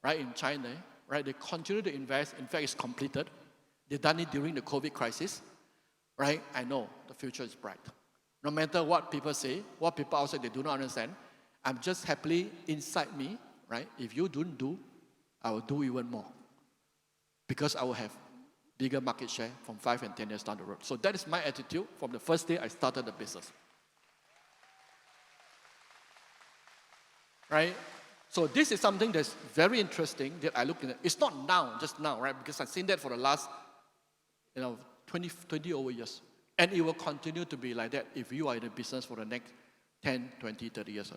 Speaker 1: right, in China, right, they continue to invest. In fact, it's completed. They've done it during the COVID crisis, right? I know the future is bright. No matter what people say, what people outside they do not understand, I'm just happily inside me, right? If you don't do, I will do even more. Because I will have bigger market share from 5 and 10 years down the road. So that is my attitude from the first day I started the business. Right? So this is something that's very interesting that I look at. It's not now, just now, right? Because I've seen that for the last, 20 over years. And it will continue to be like that if you are in the business for the next 10, 20, 30 years.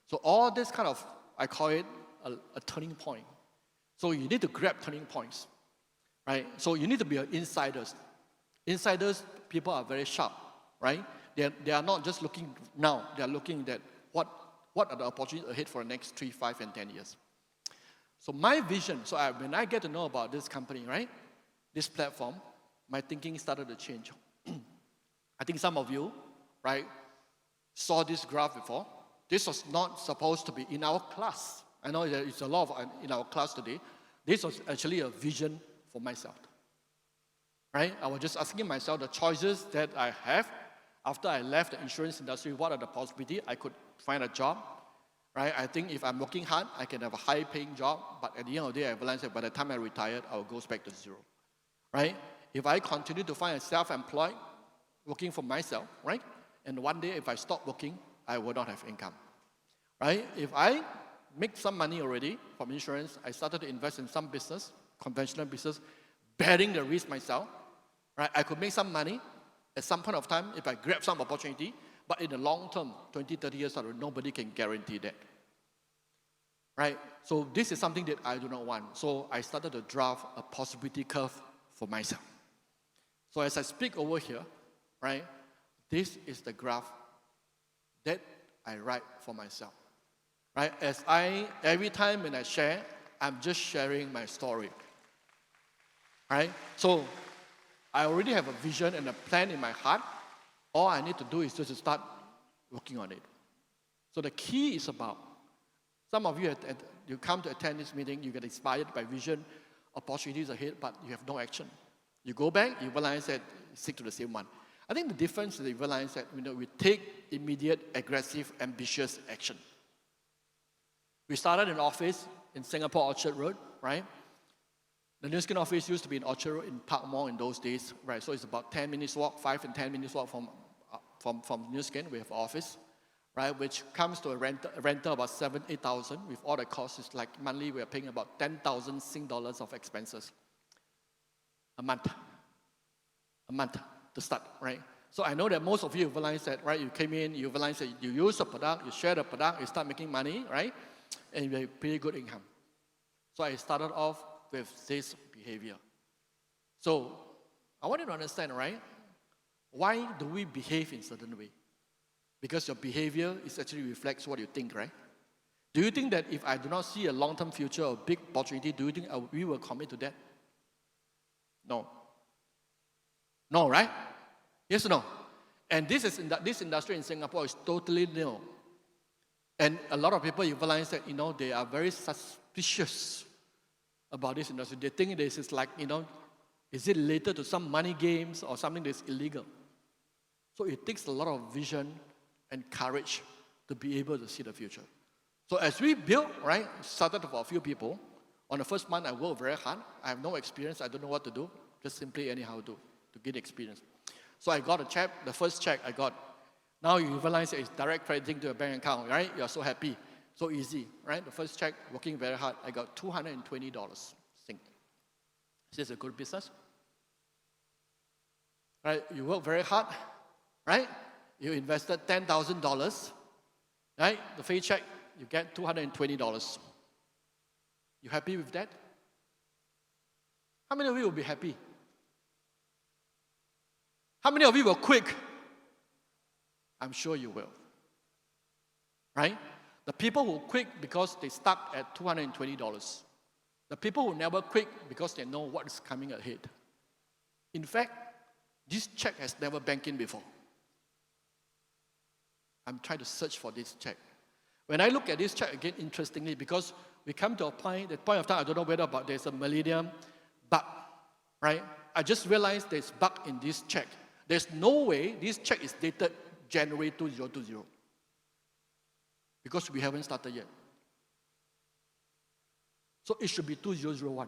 Speaker 1: So all this kind of, I call it a turning point. So you need to grab turning points, right? So you need to be insiders. Insiders, people are very sharp, right? They are not just looking now. They are looking at what are the opportunities ahead for the next 3, 5, and 10 years. So my vision, when I get to know about this company, right, this platform, my thinking started to change. I think some of you, right, saw this graph before. This was not supposed to be in our class. I know there is a lot of in our class today. This was actually a vision for myself, right? I was just asking myself the choices that I have after I left the insurance industry. What are the possibilities? I could find a job, right? I think if I'm working hard, I can have a high-paying job. But at the end of the day, I realized that by the time I retired, I will go back to zero, right? If I continue to find a self-employed, working for myself, right? And one day, if I stop working, I will not have income, right? If I make some money already from insurance, I started to invest in some business, conventional business, bearing the risk myself, right? I could make some money at some point of time if I grab some opportunity, but in the long term, 20, 30 years, nobody can guarantee that, right? So this is something that I do not want. So I started to draft a possibility curve for myself. So as I speak over here, right, this is the graph that I write for myself, right? Every time when I share, I'm just sharing my story, right? So I already have a vision and a plan in my heart. All I need to do is just to start working on it. So the key is about, some of you, you come to attend this meeting, you get inspired by vision, opportunities ahead, but you have no action. You go back, you realize that you stick to the same one. I think the difference is you realize that we take immediate, aggressive, ambitious action. We started an office in Singapore Orchard Road, right? The New Skin office used to be in Orchard Road in Park Mall in those days, right? So it's about 10 minutes walk, 5 and 10 minutes walk from New Skin. We have an office, right? Which comes to a rental about 8,000 with all the costs. It's like monthly we are paying about 10,000 Sing dollars of expenses a month to start, right? So I know that most of you realize that, right? You came in, you realize that you use the product, you share the product, you start making money, right? And you have pretty good income. So I started off with this behavior. So I want you to understand, right? Why do we behave in a certain way? Because your behavior is actually reflects what you think, right? Do you think that if I do not see a long-term future or big opportunity, do you think we will commit to that? No. No, right? Yes or no? And this industry in Singapore is totally new. And a lot of people realize that, they are very suspicious about this industry. They think this is like, is it related to some money games or something that's illegal? So it takes a lot of vision and courage to be able to see the future. So as we built, right, started for a few people. On the first month, I worked very hard. I have no experience. I don't know what to do. Just simply anyhow do to get experience. So I got a check. The first check I got. Now you realize it's direct crediting to a bank account, right? You're so happy. So easy, right? The first check, working very hard, I got $220. Sing. Is this a good business? Right? You work very hard, right? You invested $10,000, right? The first check, you get $220. You happy with that? How many of you will be happy? How many of you will quit? I'm sure you will. Right? The people who quit because they stuck at $220. The people who never quit because they know what is coming ahead. In fact, this check has never banked in before. I'm trying to search for this check. When I look at this check again, interestingly, because we come to a point, that point of time, I don't know whether there's a millennium bug, right? I just realized there's bug in this check. There's no way this check is dated January 2020 because we haven't started yet. So it should be 2001.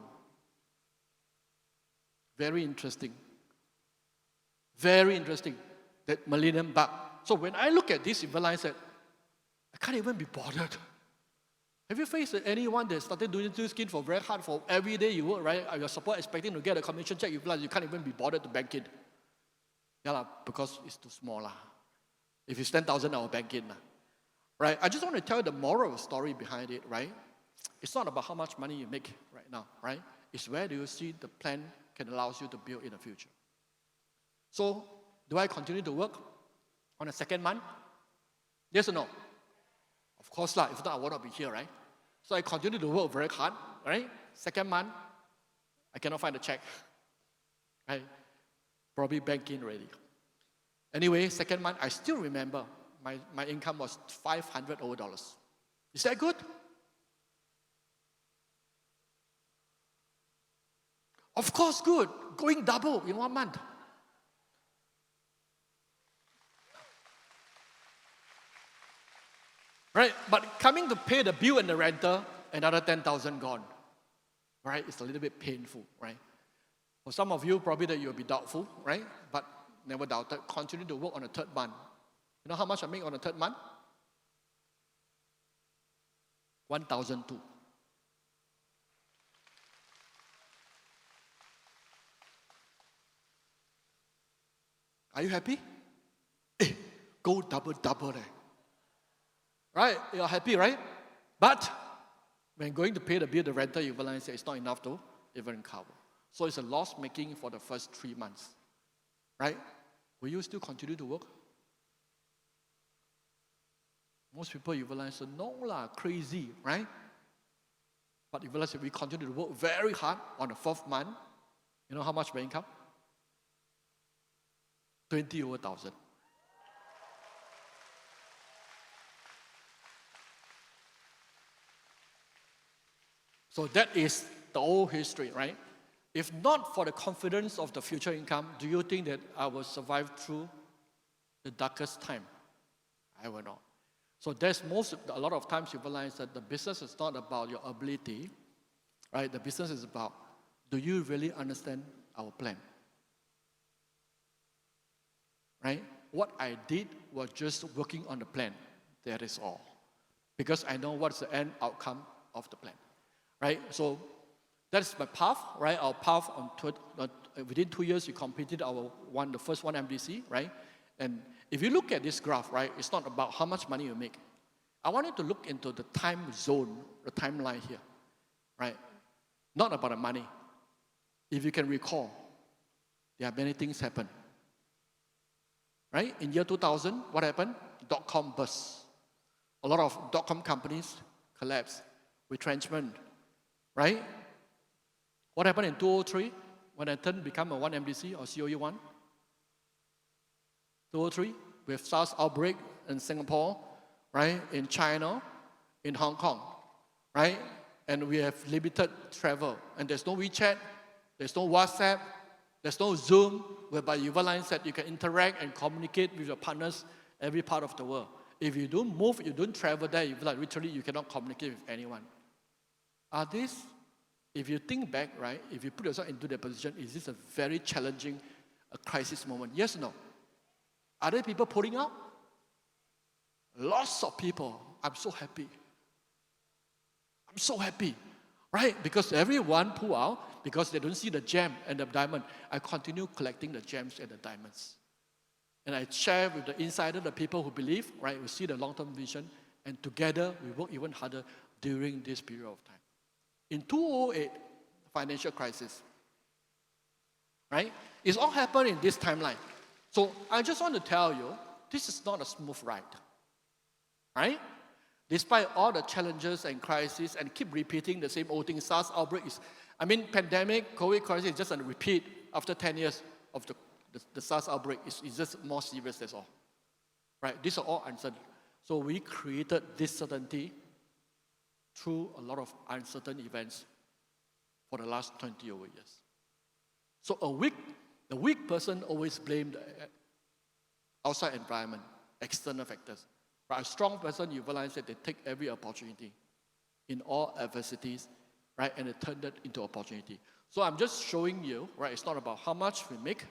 Speaker 1: Very interesting. Very interesting, that millennium bug. So when I look at this, I realize that I can't even be bothered. Have you faced anyone that started doing this skin for very hard for every day you work, right? You're supposed expecting to get a commission check, you realize you can't even be bothered to bank it. Yeah, because it's too small. If it's 10,000, I'll bank it. Right? I just want to tell you the moral story behind it, right? It's not about how much money you make right now, right? It's where do you see the plan can allow you to build in the future. So, do I continue to work on the second month? Yes or no? Of course not. If not, I would not be here, right? So I continue to work very hard, right? Second month, I cannot find a check. Right? Probably banking already. Anyway, second month, I still remember my income was $500 over. Is that good? Of course, good. Going double in 1 month. Right? But coming to pay the bill and the rental, another 10,000 gone. Right? It's a little bit painful, right? For some of you, probably that you'll be doubtful, right? But never doubted. Continue to work on the third month. You know how much I make on the third month? 1,002. Are you happy? Go double there. Right? You're happy, right? But when going to pay the bill, the rental, you realize that it's not enough to even cover. So it's a loss making for the first 3 months. Right? Will you still continue to work? Most people, you realize, no lah, crazy, right? But you realize that we continue to work very hard on the 4th month. You know how much my income? 20 over 1,000. So that is the old history, right? If not for the confidence of the future income, do you think that I will survive through the darkest time? I will not. So there's a lot of times you realize that the business is not about your ability, right? The business is about, do you really understand our plan? Right? What I did was just working on the plan. That is all. Because I know what's the end outcome of the plan. Right? So that's my path, right? Our path within 2 years, we completed the first one MDC, right? And if you look at this graph, right, it's not about how much money you make. I want you to look into the time zone, the timeline here, right? Not about the money. If you can recall, there are many things happen. Right? In year 2000, what happened? Dot-com burst. A lot of dot-com companies collapsed. Retrenchment. Right? What happened in 2003 when I became a 1MDC or COE 1? 2003, with SARS outbreak in Singapore, right? In China, in Hong Kong, right? And we have limited travel. And there's no WeChat, there's no WhatsApp, there's no Zoom, whereby you realize that you can interact and communicate with your partners every part of the world. If you don't move, you don't travel there, literally you cannot communicate with anyone. If you think back, right, if you put yourself into that position, is this a very challenging crisis moment? Yes or no? Are there people pulling out? Lots of people. I'm so happy. I'm so happy. Right? Because everyone pull out because they don't see the gem and the diamond. I continue collecting the gems and the diamonds. And I share with the insider, the people who believe, right, who see the long-term vision, and together we work even harder during this period of time. In 2008, financial crisis, right? It's all happened in this timeline. So I just want to tell you, this is not a smooth ride, right? Despite all the challenges and crises and keep repeating the same old thing, SARS outbreak is, pandemic, COVID crisis is just a repeat after 10 years of the SARS outbreak. It's just more serious, that's all. Right? These are all uncertain. So we created this certainty through a lot of uncertain events for the last 20 over years. So the weak person always blames the outside environment, external factors. But a strong person, you realize that they take every opportunity in all adversities, right, and they turn that into opportunity. So I'm just showing you, right, it's not about how much we make.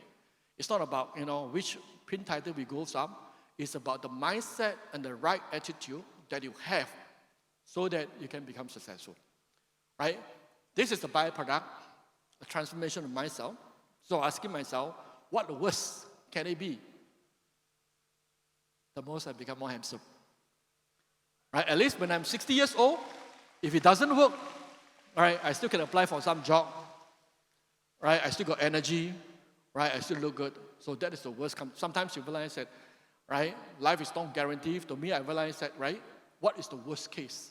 Speaker 1: It's not about, which print title we go up. It's about the mindset and the right attitude that you have so that you can become successful, right? This is the byproduct, a transformation of myself. So asking myself, what the worst can it be? The most I become more handsome. Right? At least when I'm 60 years old, if it doesn't work, right, I still can apply for some job. Right? I still got energy. Right? I still look good. So that is the worst. Sometimes you realize that, right, life is not guaranteed. To me, I realize that, right, what is the worst case?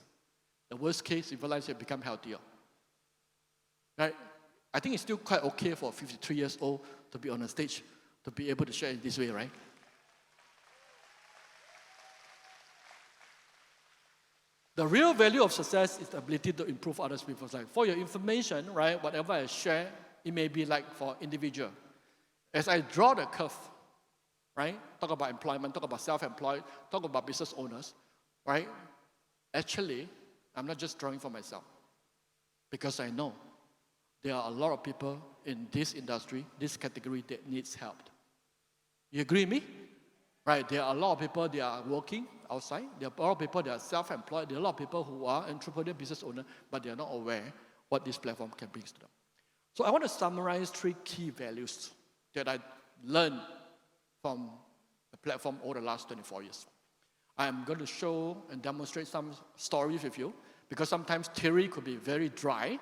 Speaker 1: The worst case, you realize you become healthier. Right? I think it's still quite okay for a 53 years old to be on a stage, to be able to share in this way, right? The real value of success is the ability to improve others people's life. For your information, right, whatever I share, it may be like for individual. As I draw the curve, right, talk about employment, talk about self-employed, talk about business owners, right, actually, I'm not just drawing for myself because I know there are a lot of people in this industry, this category that needs help. You agree with me? Right, there are a lot of people, they are working outside. There are a lot of people, they are self-employed. There are a lot of people who are entrepreneur, business owner, but they are not aware what this platform can bring to them. So I want to summarize 3 key values that I learned from the platform over the last 24 years. I'm going to show and demonstrate some stories with you because sometimes theory could be very dry.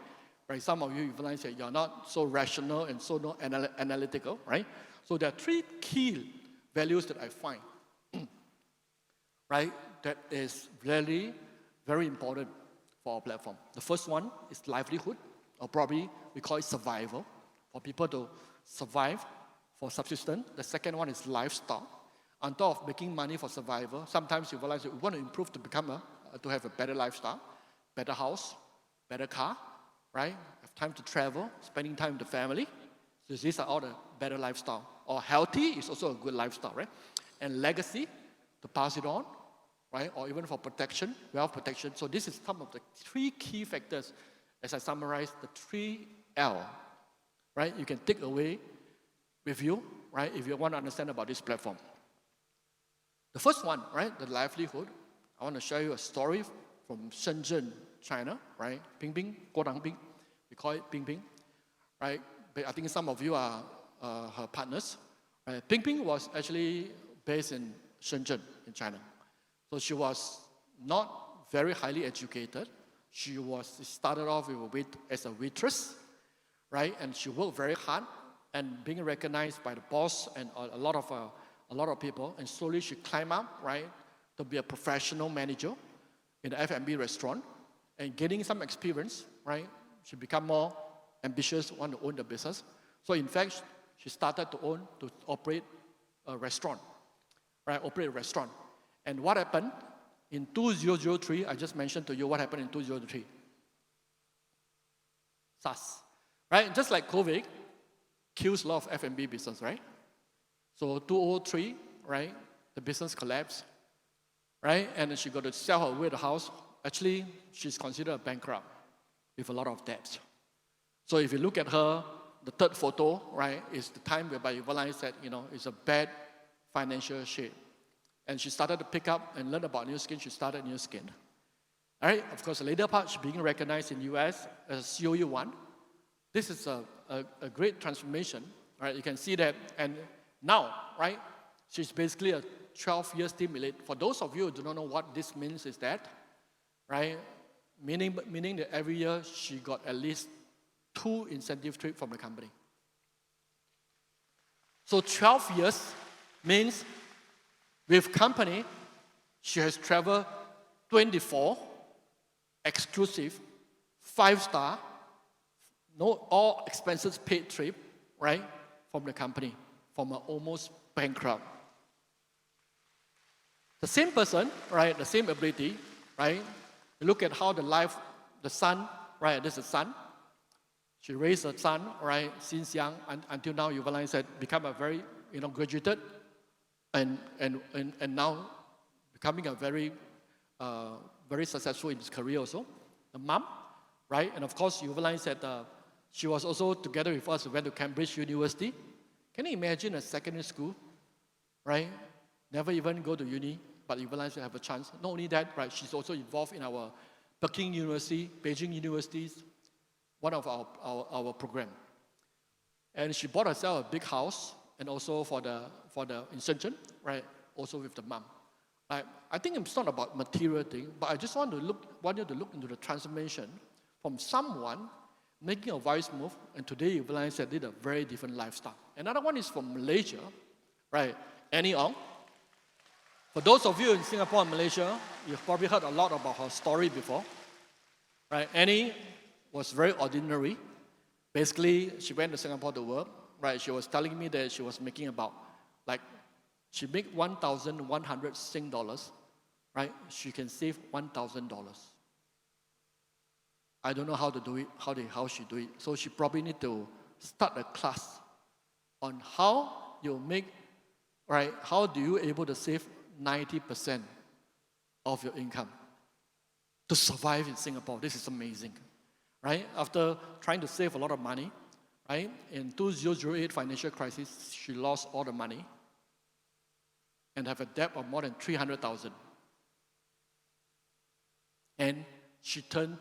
Speaker 1: Right? Some of you realize that you're not so rational and so not analytical, right? So there are 3 key values that I find, right, that is really very important for our platform. The first one is livelihood, or probably we call it survival, for people to survive for subsistence. The second one is lifestyle. On top of making money for survival, sometimes you realize that we want to improve to to have a better lifestyle, better house, better car, right? Have time to travel, spending time with the family. So these are all the better lifestyle. Or healthy is also a good lifestyle, right? And legacy, to pass it on, right? Or even for protection, wealth protection. So this is some of the 3 key factors as I summarize the 3L, right? You can take away with you, right? If you want to understand about this platform. The first one, right? The livelihood. I want to share you a story from Shenzhen, China, right? Ping, Guodang Ping. We call it Ping, right? But I think some of you are her partners. Right? Ping was actually based in Shenzhen, in China. So she was not very highly educated. She started off as a waitress, right? And she worked very hard and being recognized by the boss and a lot of people. And slowly she climbed up, right, to be a professional manager in the F&B restaurant. And getting some experience, right, she became more ambitious, want to own the business. So in fact, she started to operate a restaurant, right? And what happened in 2003, I just mentioned to you what happened in 2003. SARS, right? Just like COVID kills a lot of F&B business, right? So 2003, right? The business collapsed, right? And then she got to sell her away the house. Actually, she's considered a bankrupt with a lot of debts. So if you look at her, the third photo, right, is the time whereby you realize that, it's a bad financial shape. And she started to pick up and learn about New Skin. She started New Skin. All right, of course, the later part, she's being recognized in the US as COE 1. This is a great transformation, right? You can see that. And now, right, she's basically a 12-year stimulate. For those of you who do not know what this means is that, right, meaning that every year she got at least 2 incentive trips from the company. So 12 years means with company, she has traveled 24, exclusive, 5-star, no all expenses paid trip, right, from the company, from an almost bankrupt. The same person, right, the same ability, right, you look at how the son, right, this is the son, she raised a son, right, since young until now, you realize that become a very, graduated, and now becoming a very, very successful in his career also. The mom, right, and of course, you realize that she was also together with us, went to Cambridge University. Can you imagine a secondary school, right, never even go to uni, but you realize you have a chance. Not only that, right, she's also involved in our Peking University, Beijing Universities, one of our program. And she bought herself a big house, and also for the in Shenzhen, right, also with the mom. Right? I think it's not about material thing, but I just want you to look into the transformation from someone making a wise move, and today you realize that they did a very different lifestyle. Another one is from Malaysia, right, Annie Ong. For those of you in Singapore and Malaysia, you've probably heard a lot about her story before. Right? Annie was very ordinary. Basically, she went to Singapore to work. Right? She was telling me that she was making about, she make 1,100 Sing dollars. Right? She can save $1,000. I don't know how to do it, how she do it. So she probably need to start a class on how you make, right? How do you able to save 90% of your income to survive in Singapore? This is amazing, right? After trying to save a lot of money, right? In 2008 financial crisis, she lost all the money and have a debt of more than 300,000. And she turned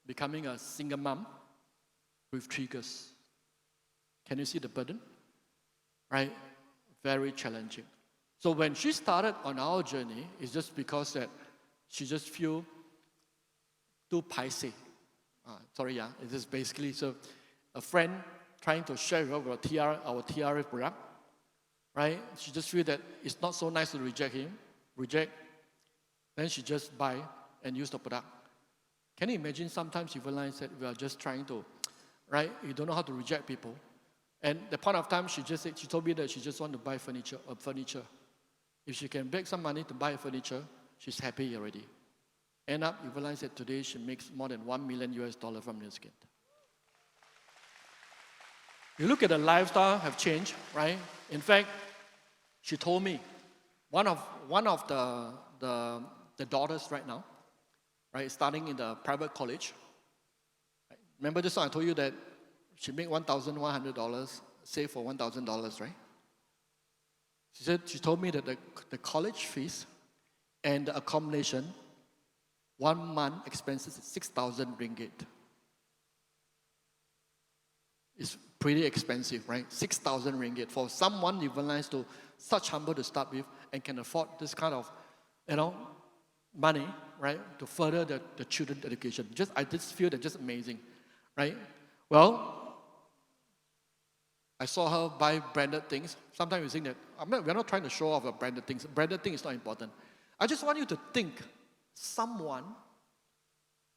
Speaker 1: becoming a single mom with 3 girls. Can you see the burden? Right? Very challenging. So when she started on our journey, it's just because that she just feel too paiseh. It is basically so a friend trying to share with her our TRF product, right? She just feel that it's not so nice to reject. Then she just buy and use the product. Can you imagine sometimes you realize that we are just trying to, right? You don't know how to reject people. And the point of time, she told me that she just want to buy furniture. If she can make some money to buy furniture, she's happy already. End up, you realize that today she makes more than $1 million from this kid. You look at the lifestyle have changed, right? In fact, she told me one of the daughters right now, right, starting in the private college. Right? Remember just I told you that she made $1,100, save for $1,000, right? She told me that the college fees and the accommodation, 1 month expenses is 6,000 ringgit. It's pretty expensive, right? 6,000 ringgit for someone you realize to such humble to start with and can afford this kind of, money, right, to further the children's education. I just feel that just amazing, right? Well, I saw her buy branded things. Sometimes we think that we're not trying to show off the branded things. Branded thing is not important. I just want you to think someone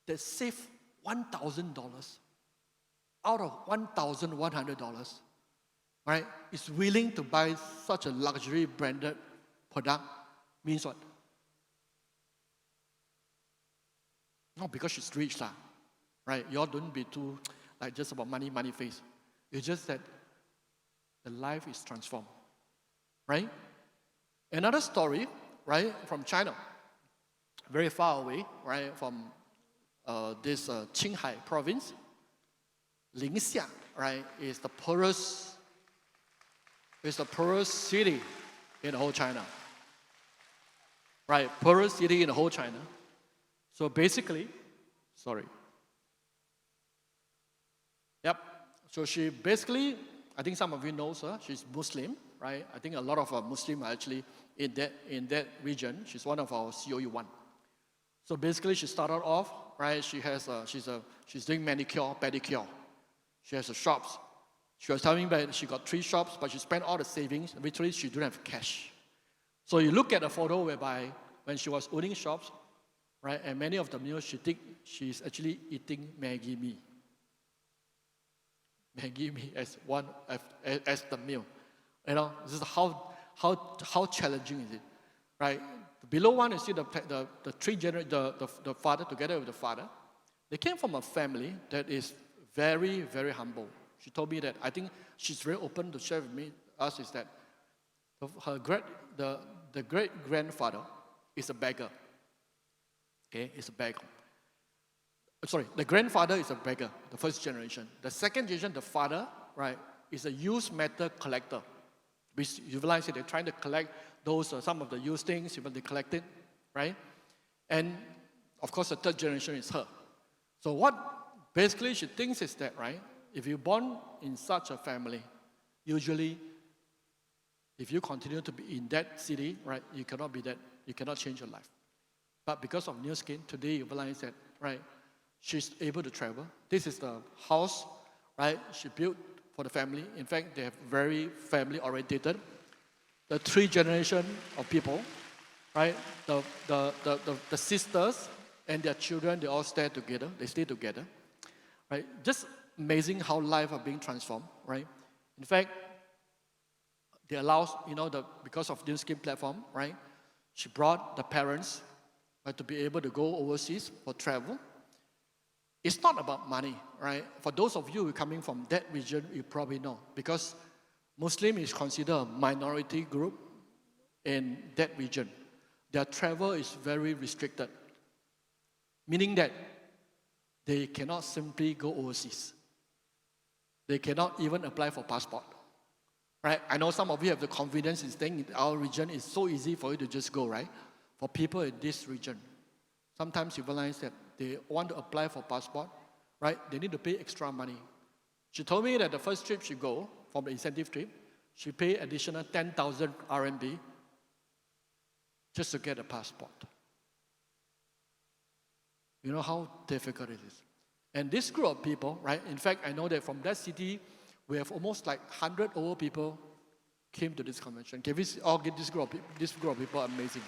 Speaker 1: that saved $1,000 out of $1,100, right, is willing to buy such a luxury branded product. Means what? Not because she's rich, right? You all don't be too just about money face. It's just that the life is transformed, right? Another story, right, from China, very far away, right, from this Qinghai province. Ningxia, right, is the poorest city in the whole China, right? Poorest city in the whole China. So basically, So she basically, I think some of you know her. She's Muslim, right? I think a lot of Muslims are actually in that region. She's one of our COE 1. So basically, she started off, right? She's doing manicure, pedicure. She has shops. She was telling me that she got 3 shops, but she spent all the savings. Literally, she didn't have cash. So you look at a photo whereby when she was owning shops, right? And many of the meals she take, she's actually eating Maggie mee. Maggie mee as the meal. You know, this is how challenging is it, right? Below one, you see the father together with the father. They came from a family that is very, very humble. She told me that, I think she's very open to share with us is that the great-grandfather is a beggar. Okay, is a beggar. Sorry, the grandfather is a beggar, the first generation. The second generation, the father, right, is a used metal collector. You realize that they're trying to collect those, some of the used things, even they collect it, right? And of course, the third generation is her. So what basically she thinks is that, right, if you're born in such a family, usually, if you continue to be in that city, right, you cannot be that, you cannot change your life. But because of New Skin, today you realize that, right, she's able to travel. This is the house, right, she built for the family. In fact, they have very family orientated. The three generation of people, right, the sisters and their children, they all stay together, right? Just amazing how lives are being transformed, right? In fact, they allow, because of New Skin platform, right, she brought the parents, right, to be able to go overseas for travel. It's not about money, right? For those of you who are coming from that region, you probably know, because Muslim is considered a minority group in that region. Their travel is very restricted, meaning that they cannot simply go overseas. They cannot even apply for passport, right? I know some of you have the confidence in staying in our region. It's so easy for you to just go, right? For people in this region, sometimes you realize that they want to apply for passport, right? They need to pay extra money. She told me that the first trip she go, from the incentive trip, she paid additional 10,000 RMB just to get a passport. You know how difficult it is. And this group of people, right? In fact, I know that from that city, we have almost like 100 over people came to this convention. Can we all get this group of people amazing?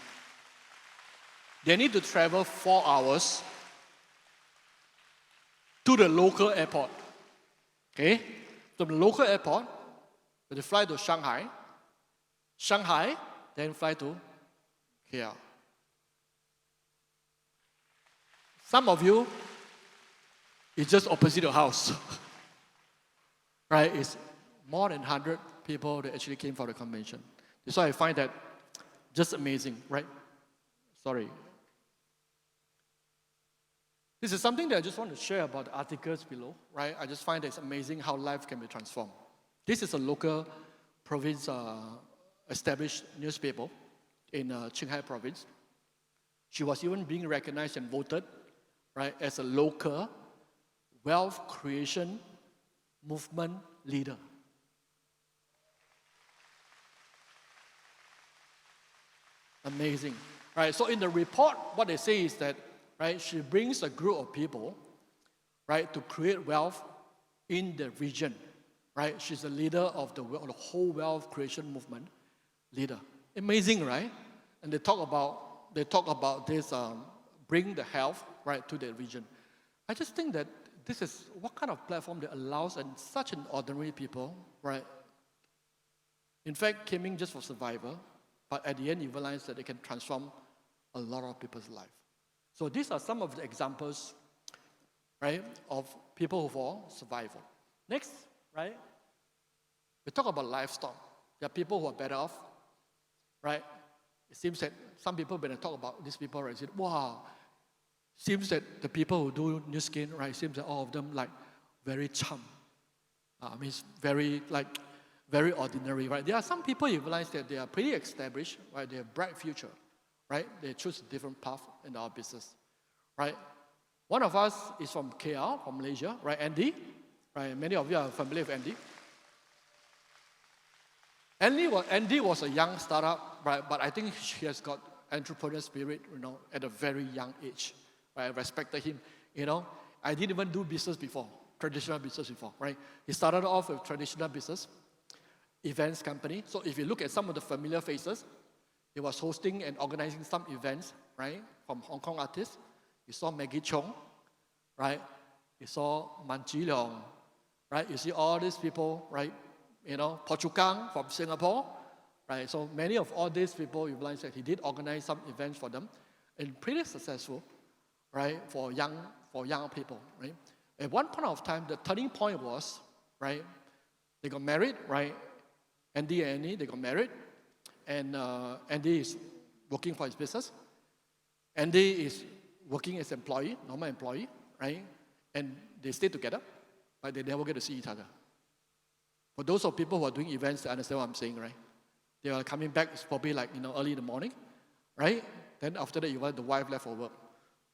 Speaker 1: They need to travel 4 hours to the local airport. Okay? From the local airport, they fly to Shanghai. Shanghai, then fly to KL. Some of you, it's just opposite your house. Right? It's more than 100 people that actually came for the convention. That's why I find that just amazing, right? Sorry. This is something that I just want to share about the articles below, right? I just find that it's amazing how life can be transformed. This is a local province established newspaper in Qinghai province. She was even being recognized and voted, right, as a local wealth creation movement leader. Amazing. Right, so in the report, what they say is that, right, she brings a group of people, right, to create wealth in the region. Right, she's a leader of the whole wealth creation movement leader. Amazing, right? And they talk about this bring the health, right, to the region. I just think that this is what kind of platform that allows such an ordinary people, right? In fact, came in just for survival, but at the end you realize that they can transform a lot of people's life. So these are some of the examples, right, of people who for survival. Next, right, we talk about livestock. There are people who are better off, right? It seems that some people, when I talk about these people, right, say, wow, seems that the people who do New Skin, right, seems that all of them like very chum. It's very ordinary, right? There are some people you realize that they are pretty established, right? They have bright future, right? They choose a different path in our business, right? One of us is from KL, from Malaysia, right? Andy, right? Many of you are familiar with Andy. Andy was a young startup, right? But I think he has got entrepreneurial spirit, at a very young age. Right? I respected him, I didn't even do business before, traditional business before, right? He started off with traditional business, events company. So if you look at some of the familiar faces, He was hosting and organizing some events, right, from Hong Kong artists. You saw Maggie Chong, right? You saw Man Chi Leong, right? You see all these people, right? You know, Po Chu Kang from Singapore, right? So many of all these people, you realize that he did organize some events for them, and pretty successful, right, for young people, right? At one point of time, the turning point was, right, they got married, right? Andy and Annie, they got married, and Andy is working for his business. Andy is working as employee, normal employee, right? And they stay together, but they never get to see each other. For those of people who are doing events, they understand what I'm saying, right? They are coming back, it's probably like, early in the morning, right? Then after that, the wife left for work.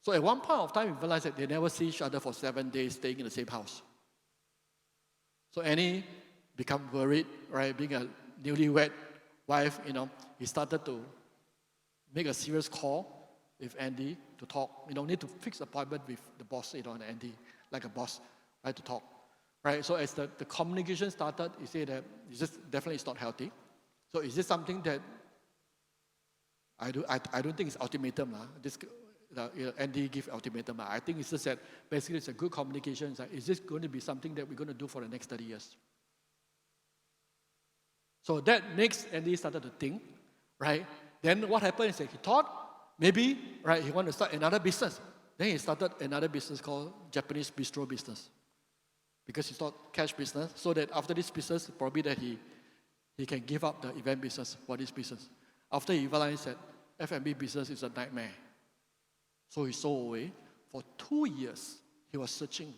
Speaker 1: So at one point of time, we realized that they never see each other for 7 days, staying in the same house. So Annie become worried, right? Being a newlywed wife, he started to make a serious call with Andy to talk. Need to fix appointment with the boss, and Andy, like a boss, right, to talk. Right? So as the communication started, he said that definitely it's not healthy. So is this something that I don't think it's ultimatum. Andy give ultimatum. I think it's just that basically it's a good communication. It's like, is this going to be something that we're going to do for the next 30 years? So that makes Andy started to think, right? Then what happened is that he thought maybe, right, he wanted to start another business. Then he started another business called Japanese bistro business. Because he thought cash business, so that after this business, probably that he can give up the event business for this business. After he realized that F&B business is a nightmare. So he sold away. For 2 years, he was searching,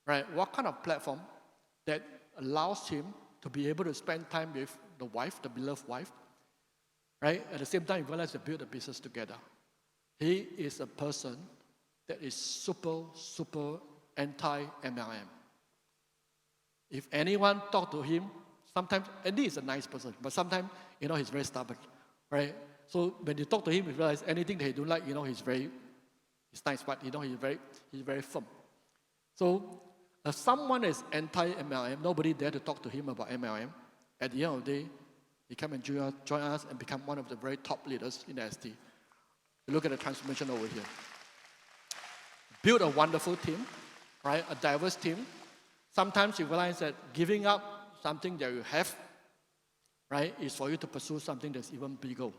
Speaker 1: right? What kind of platform that allows him to be able to spend time with the wife, the beloved wife, right? At the same time, he realized to build a business together. He is a person that is super, super anti-MLM. If anyone talk to him, sometimes, Andy is a nice person, but sometimes, he's very stubborn, right? So when you talk to him, you realize anything that he don't like, he's nice, but, he's very firm. So if someone is anti-MLM, nobody dare to talk to him about MLM. At the end of the day, he come and join us and become one of the very top leaders in the ST. Look at the transformation over here. Build a wonderful team, right? A diverse team. Sometimes you realize that giving up something that you have, right, is for you to pursue something that's even bigger.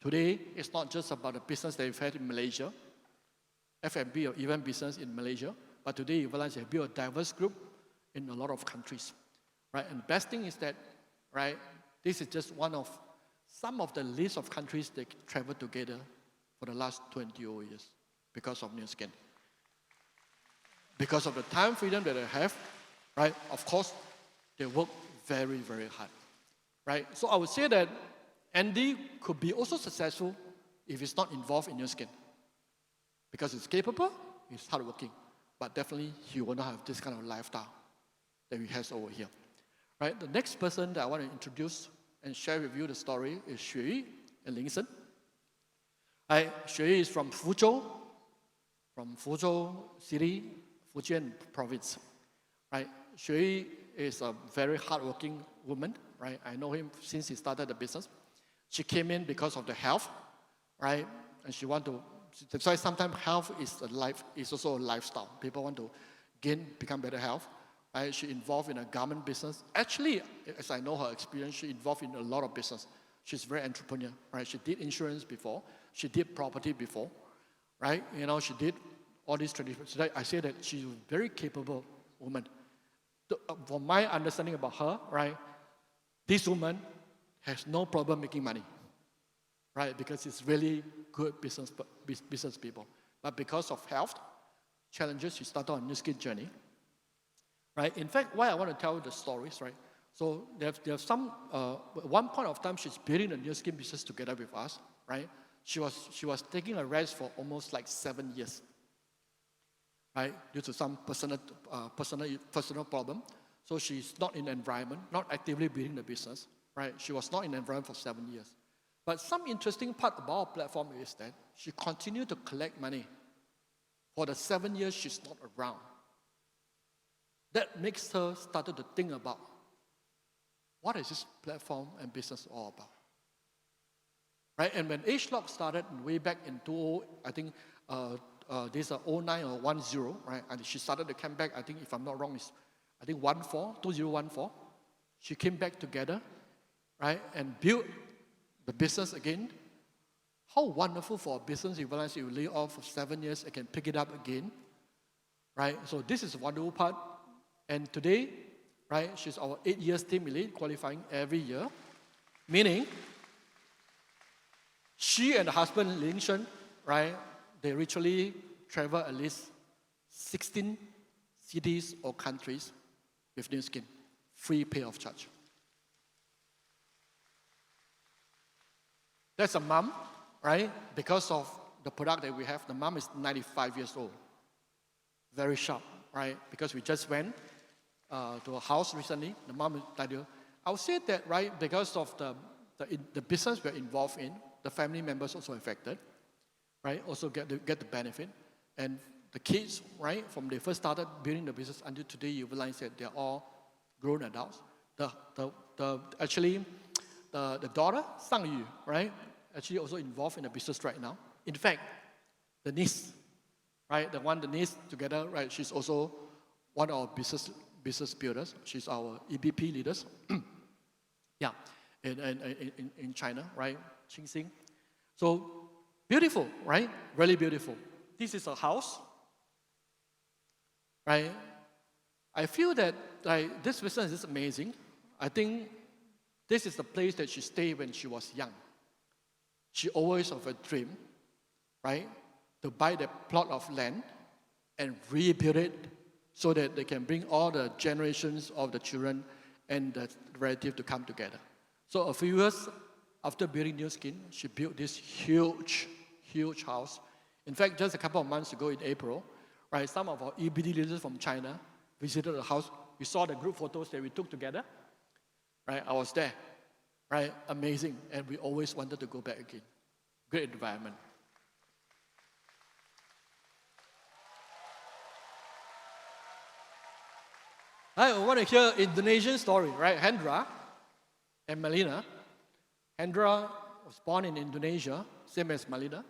Speaker 1: Today, it's not just about the business that you've had in Malaysia, F&B or event business in Malaysia, but today you realize you build a diverse group in a lot of countries, right? And the best thing is that, right, this is just some of the list of countries that travel together for the last 20 years because of Nu Skin. Because of the time freedom that they have, right, of course, they work very, very hard, right? So I would say that Andy could be also successful if he's not involved in Nu Skin. Because he's capable, he's hardworking, but definitely he will not have this kind of lifestyle that he has over here, right? The next person that I want to introduce and share with you the story is Xue and Lingsen. Right, Xue is from Fuzhou City, Fujian province, right? Xue is a very hardworking woman, right? I know him since he started the business. She came in because of the health, right? And that's why sometimes health is also a lifestyle. People want to become better health, right? She involved in a garment business. Actually, as I know her experience, she involved in a lot of business. She's very entrepreneur, right? She did insurance before. She did property before, right? She did all these traditions. I say that she's a very capable woman. From my understanding about her, right, this woman has no problem making money, right? Because it's really good business people. But because of health challenges, she started on Nu Skin journey, right? In fact, why I want to tell you the stories, right? So there's some, at one point of time, she's building the Nu Skin business together with us, right? She was taking a rest for almost like 7 years, right? Due to some personal problem. So she's not in the environment, not actively building the business, right? She was not in the environment for 7 years. But some interesting part about our platform is that she continued to collect money for the 7 years she's not around. That makes her started to think about what is this platform and business all about. right? And when H-Lock started way back in 20, I think this 09 or 10, right? And she started to come back, I think if I'm not wrong, it's I think 2014. She came back together, right? And built the business again. How wonderful for a business, you realize you lay off for 7 years and can pick it up again, right? So this is a wonderful part. And today, right, she's our 8 years team elite, qualifying every year, meaning she and her husband, Lin Shen, right, they literally travel at least 16 cities or countries with new skin, free pay of charge. That's a mom, right? Because of the product that we have, the mom is 95 years old. Very sharp, right? Because we just went to a house recently. The mom is 90. I would say that, right, because of the business we're involved in, the family members also affected, right? Also get the benefit. And the kids, right, from they first started building the business until today, you realize that they're all grown adults. Actually, the daughter, Sang Yu, right, actually also involved in the business right now. In fact, the niece, right, the niece together, right, she's also one of our business builders. She's our EBP leaders. Yeah, in China, right, Qingxing. So beautiful, right? Really beautiful. This is a house, right? I feel that like this business is amazing. I think this is the place that she stayed when she was young. She always had a dream, right, to buy the plot of land and rebuild it so that they can bring all the generations of the children and the relatives to come together. So a few years after building New Skin, she built this huge house. In fact, just a couple of months ago in April, right, some of our EBD leaders from China visited the house. We saw the group photos that we took together. Right, I was there. Right, amazing. And we always wanted to go back again. Great environment. I want to hear Indonesian story, right? Hendra and Melina. Hendra was born in Indonesia, same as Melina.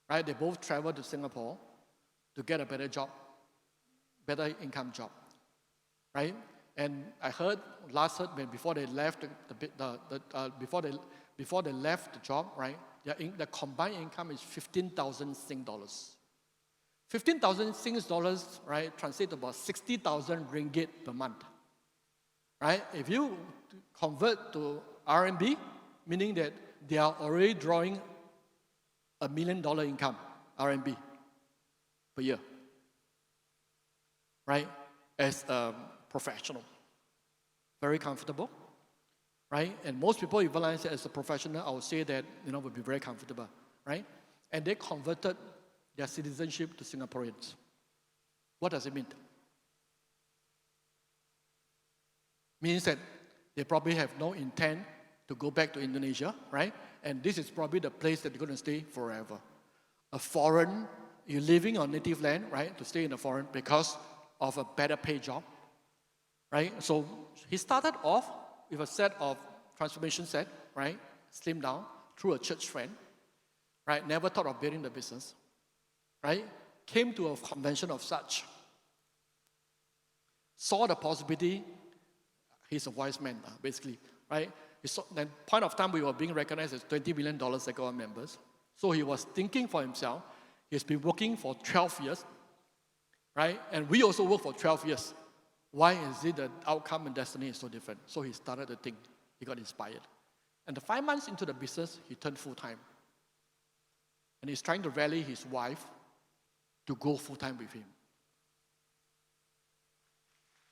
Speaker 1: Right, they both traveled to Singapore to get a better job, better income job. Right? And I heard before they left before they left the job, right? The combined income is 15,000 Sing dollars. 15,000 Sing dollars, right? Translate to about 60,000 ringgit per month, right? If you convert to RMB, meaning that they are already drawing $1 million income RMB per year, right? As a professional. Very comfortable, right? And most people, if I say as a professional, I would say that, would be very comfortable, right? And they converted their citizenship to Singaporeans. What does it mean? Means that they probably have no intent to go back to Indonesia, right? And this is probably the place that they're going to stay forever. A foreign, you're living on native land, right? To stay in a foreign because of a better pay job, right? So he started off with a set of transformation set, right? Slimmed down through a church friend, right? Never thought of building the business, right? Came to a convention of such. Saw the possibility. He's a wise man, basically, right? Then point of time we were being recognized as $20 million SECOA members. So he was thinking for himself. He's been working for 12 years, right? And we also work for 12 years. Why is it the outcome and destiny is so different? So he started to think. He got inspired. And the 5 months into the business, he turned full-time. And he's trying to rally his wife to go full-time with him.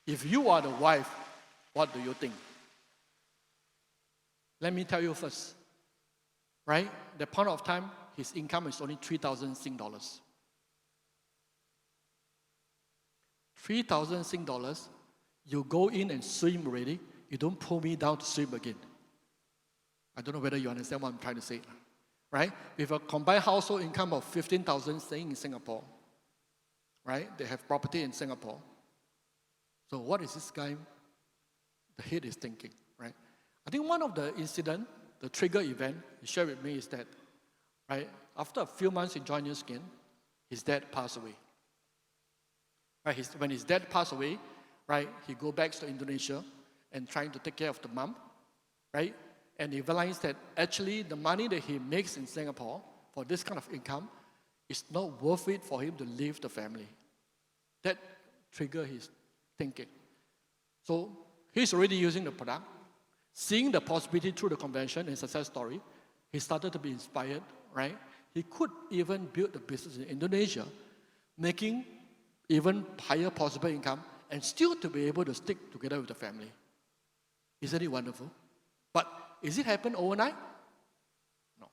Speaker 1: If you are the wife, what do you think? Let me tell you first, right? The point of time, his income is only 3,000 Sing dollars. 3,000 Sing dollars, you go in and swim already, you don't pull me down to swim again. I don't know whether you understand what I'm trying to say, right? With a combined household income of 15,000 staying in Singapore, right? They have property in Singapore. So what is this guy, the head is thinking, right? I think one of the incident, the trigger event, shared with me is that, right, after a few months he joined New Skin, his dad passed away. Right, when his dad passed away, right, he go back to Indonesia and trying to take care of the mom, right? And he realized that actually the money that he makes in Singapore for this kind of income is not worth it for him to leave the family. That triggered his thinking. So he's already using the product, seeing the possibility through the convention and success story. He started to be inspired, right? He could even build the business in Indonesia, making even higher possible income and still to be able to stick together with the family. Isn't it wonderful? But is it happen overnight? No.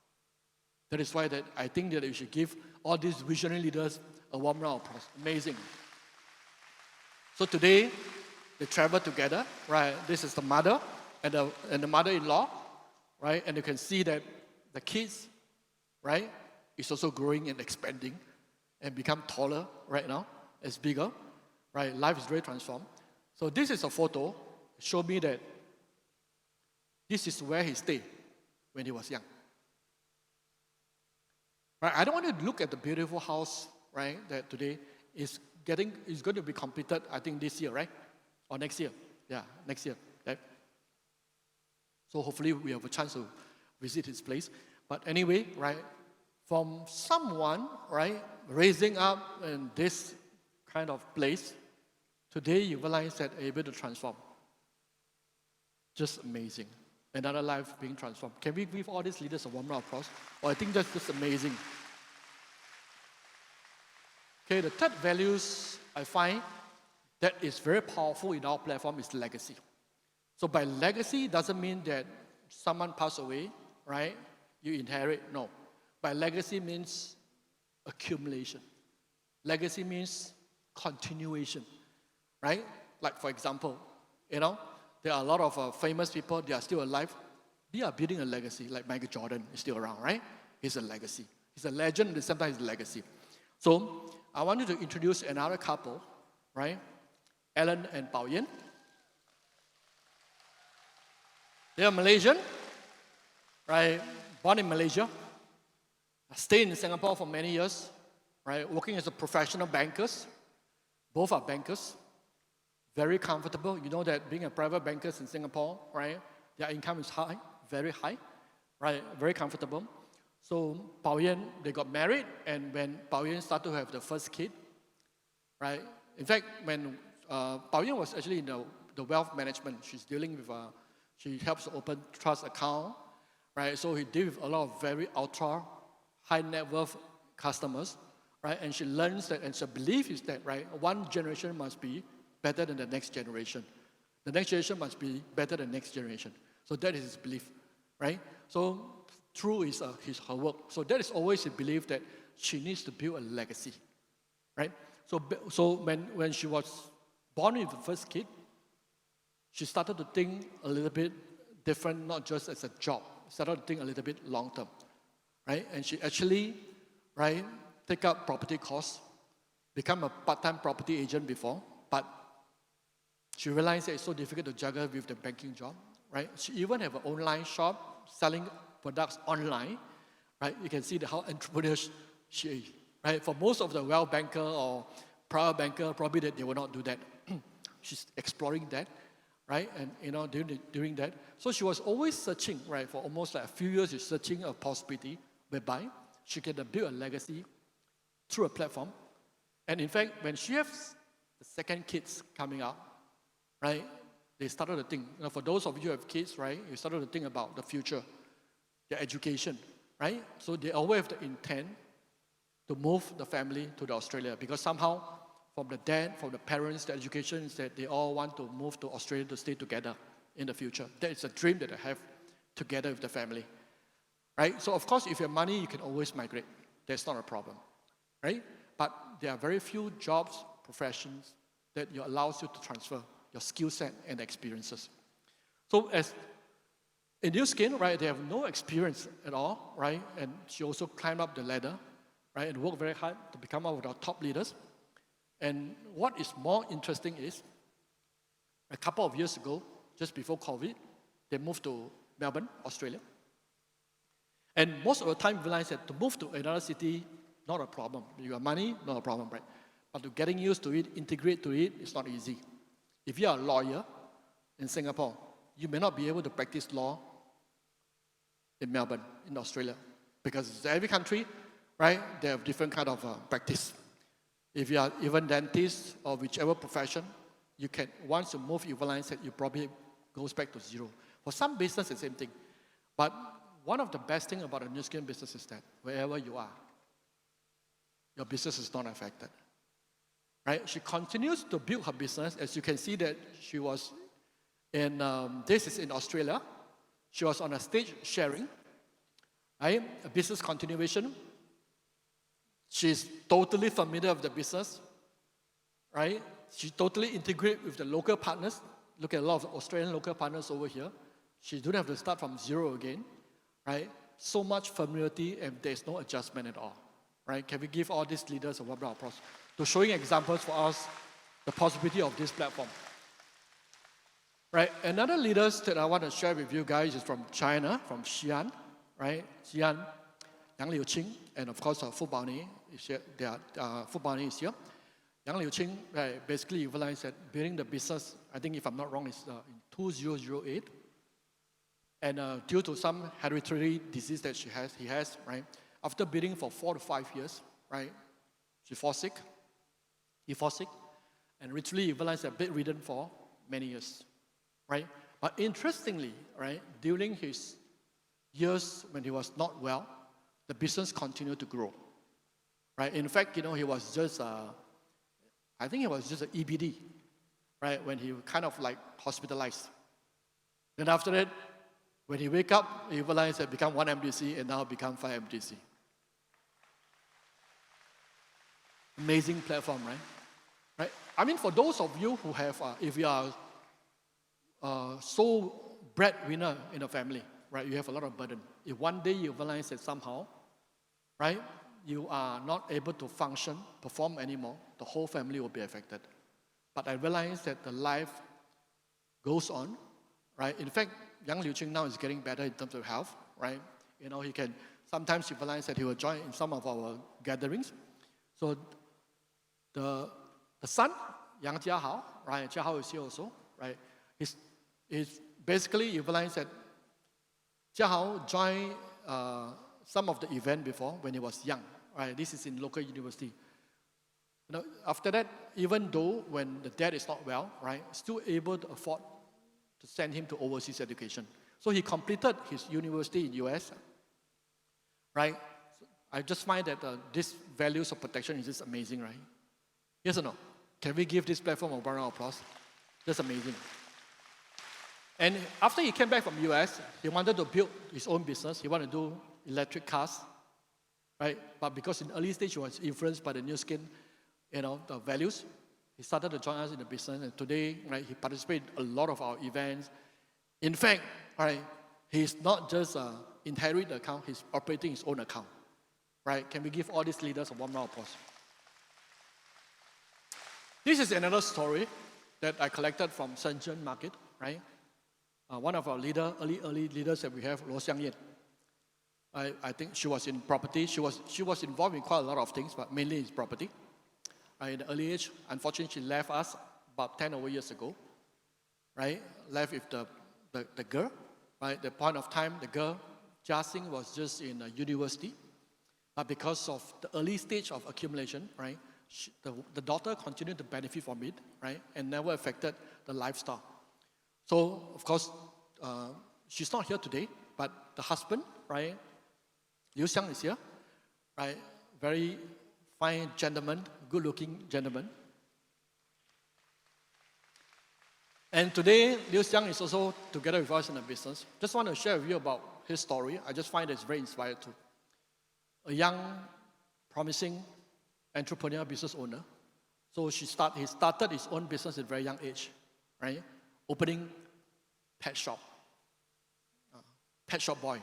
Speaker 1: That is why that I think that we should give all these visionary leaders a warm round of applause. Amazing. So today, they travel together, right? This is the mother and the mother-in-law, right? And you can see that the kids, right, is also growing and expanding and become taller right now. It's bigger, right? Life is very transformed. So this is a photo. Show me that this is where he stayed when he was young. Right? I don't want to look at the beautiful house, right, that today is going to be completed, I think, this year, right? Or next year. Yeah, next year. Right? So hopefully we have a chance to visit his place. But anyway, right, from someone, right, raising up in this kind of place, today you realize that able to transform. Just amazing. Another life being transformed. Can we give all these leaders a warm round of applause? Oh, I think that's just amazing. Okay, the third values I find that is very powerful in our platform is legacy. So by legacy doesn't mean that someone passed away, right? You inherit. No. By legacy means accumulation. Legacy means continuation, right? Like for example, there are a lot of famous people, they are still alive. They are building a legacy, like Michael Jordan is still around, right? He's a legacy. He's a legend, at the same time he's a legacy. So I wanted to introduce another couple, right? Alan and Bao Yin. They are Malaysian, right? Born in Malaysia, stayed in Singapore for many years, right? Working as a professional bankers. Both are bankers, very comfortable. You know that being a private bankers in Singapore, right? Their income is high, very high, right? Very comfortable. So Bao Yin, they got married, and when Bao Yin started to have the first kid, right? In fact, when Bao Yin was actually in the wealth management, she's dealing with, she helps open trust account, right? So he deals with a lot of very ultra high net worth customers, right? And she learns that, and her belief is that, right, one generation must be better than the next generation. The next generation must be better than the next generation. So that is his belief, right? So through her work. So that is always his belief that she needs to build a legacy, right? So when she was born with the first kid, she started to think a little bit different, not just as a job. Started to think a little bit long term, right? And she actually, right, take up property course, become a part-time property agent before, but she realized that it's so difficult to juggle with the banking job, right? She even have an online shop selling products online, right? You can see how entrepreneurial she is, right? For most of the wealth banker or private banker, probably that they will not do that. She's exploring that, right? And during that, so she was always searching, right? For almost like a few years, she's searching a possibility whereby she can build a legacy through a platform. And in fact, when she has the second kids coming out, right, they started to think, for those of you who have kids, right, you started to think about the future, their education, right? So they always have the intent to move the family to Australia because somehow from the parents, the education is that they all want to move to Australia to stay together in the future. That is a dream that I have together with the family, right? So of course, if you have money, you can always migrate. That's not a problem, right? But there are very few jobs, professions that allows you to transfer your skill set and experiences. So as in New Skin, right, they have no experience at all, right? And she also climbed up the ladder, right, and worked very hard to become one of our top leaders. And what is more interesting is, a couple of years ago, just before COVID, they moved to Melbourne, Australia. And most of the time, we realize that to move to another city, not a problem. You got money, not a problem, right? But to getting used to it, integrate to it, it's not easy. If you are a lawyer in Singapore, you may not be able to practice law in Melbourne, in Australia, because every country, right, they have different kind of practice. If you are even dentist or whichever profession, you can, once you move, you realize that you probably goes back to zero. For some business, it's the same thing. But one of the best things about a new skin business is that wherever you are, your business is not affected. Right? She continues to build her business. As you can see that she was in, this is in Australia. She was on a stage sharing, right? A business continuation. She's totally familiar with the business, right? She totally integrates with the local partners. Look at a lot of Australian local partners over here. She don't have to start from zero again, right? So much familiarity and there's no adjustment at all, right? Can we give all these leaders a warm round of applause to showing examples for us the possibility of this platform, right? Another leaders that I want to share with you guys is from China, from Xi'an, right? Xi'an, Yang Liuqing, and of course, Fu Baoni is here. Fu Baoni is here. Yang Liuqing, right, basically realized that building the business, I think if I'm not wrong, is in 2008. And due to some hereditary disease that he has, right? After building for 4 to 5 years, right? He fall sick, and literally he realized that bedridden for many years, right? But interestingly, right, during his years when he was not well, the business continued to grow, right? In fact, he was just, I think he was just an EBD, right? When he kind of like hospitalized. Then after that, when he wake up, he realized that become 1 MDC and now become 5 MDC. Amazing platform, right? Right? I mean, for those of you who have, if you are sole breadwinner in a family, right, you have a lot of burden. If one day you realize that somehow, right, you are not able to function, perform anymore, the whole family will be affected. But I realized that the life goes on, right? In fact, Yang Liuqing now is getting better in terms of health, right? He can, sometimes you realize that he will join in some of our gatherings. So the son, Yang Jiahao, right? Jiahao is here also, right? Is basically, you realize that Jiahao joined some of the event before when he was young, right? This is in local university. After that, even though when the dad is not well, right, still able to afford to send him to overseas education. So he completed his university in US, right? So I just find that this values of protection is just amazing, right? Yes or no? Can we give this platform a round of applause? That's amazing. And after he came back from US, he wanted to build his own business. He wanted to do electric cars, right? But because in early stage he was influenced by the new skin, the values, he started to join us in the business. And today, right, he participates in a lot of our events. In fact, right, he's not just inherit the account, he's operating his own account, right? Can we give all these leaders a warm round of applause? This is another story that I collected from Shenzhen market, right? One of our early leaders that we have, Luo Xiangyan. I think she was in property. She was involved in quite a lot of things, but mainly in property. In the early age, unfortunately, she left us about 10 over years ago, right? Left with the girl, right? At the point of time, the girl, Jia Xing, was just in university. But because of the early stage of accumulation, right? The daughter continued to benefit from it, right? And never affected the lifestyle. So, of course, she's not here today, but the husband, right? Liu Xiang is here, right? Very fine gentleman, good-looking gentleman. And today, Liu Xiang is also together with us in the business. Just want to share with you about his story. I just find it's very inspiring too. A young, promising entrepreneur business owner. So he started his own business at a very young age, right? Opening pet shop. Pet shop boy.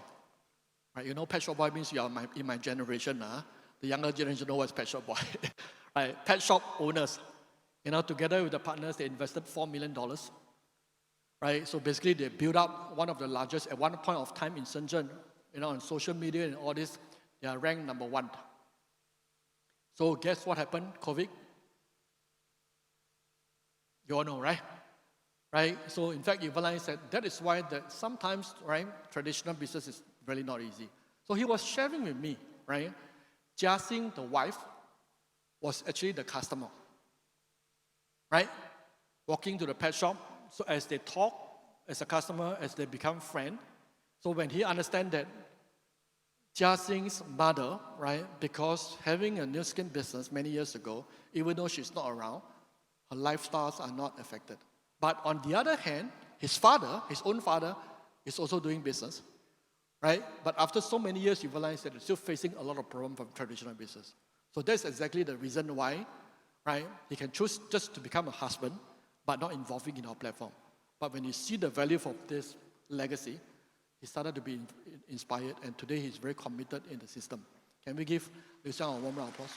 Speaker 1: Right? Pet shop boy means you are in my generation. The younger generation know what's pet shop boy. Right? Pet shop owners. Together with the partners, they invested $4 million. Right? So basically, they built up one of the largest, at one point of time in Shenzhen, on social media and all this, they are ranked number 1. So guess what happened? COVID. You all know, right? Right? So in fact, Evelyn said that is why that sometimes, right, traditional business is really not easy. So he was sharing with me, right? Jiaxing, the wife, was actually the customer, right? Walking to the pet shop. So as they talk, as a customer, as they become friends, so when he understands that Jiaxing's mother, right, because having a new skin business many years ago, even though she's not around, her lifestyles are not affected. But on the other hand, his father, his own father, is also doing business, right? But after so many years, you realize that they're still facing a lot of problems from traditional business. So that's exactly the reason why, right, he can choose just to become a husband, but not involving in our platform. But when you see the value of this legacy, he started to be inspired, and today he's very committed in the system. Can we give Liu Xiang a warm round of applause?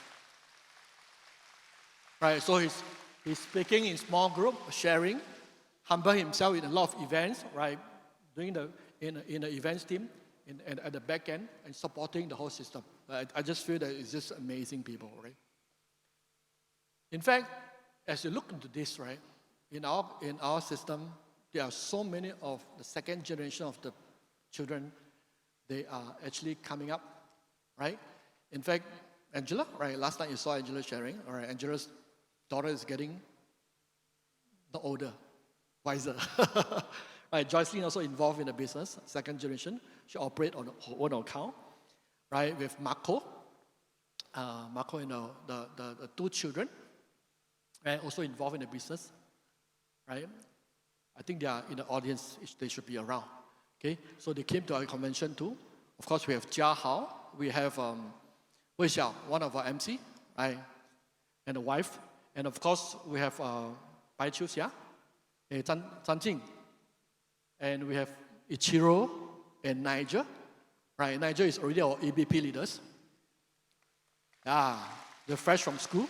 Speaker 1: Right, so he's speaking in small group, sharing, humble himself in a lot of events, right, doing in the events team, and at the back end, and supporting the whole system. I just feel that it's just amazing people, right? In fact, as you look into this, right, in our system, there are so many of the second generation of the children, they are actually coming up, right? In fact, Angela, right, last night you saw Angela sharing, all right, Angela's daughter is getting not older, wiser. Right, Joycelyn also involved in the business, second generation. She operates on her own account, right, with Marco. Marco and the 2 children, right, also involved in the business, right? I think they are in the audience, they should be around. Okay, so they came to our convention too. Of course, we have Jia Hao, we have Wei Xiao, one of our MC, right, and the wife, and of course we have Bai Chiu Xia, Zhang Jing, and we have Ichiro and Nigel, right? Nigel is already our EBP leaders. They're fresh from school.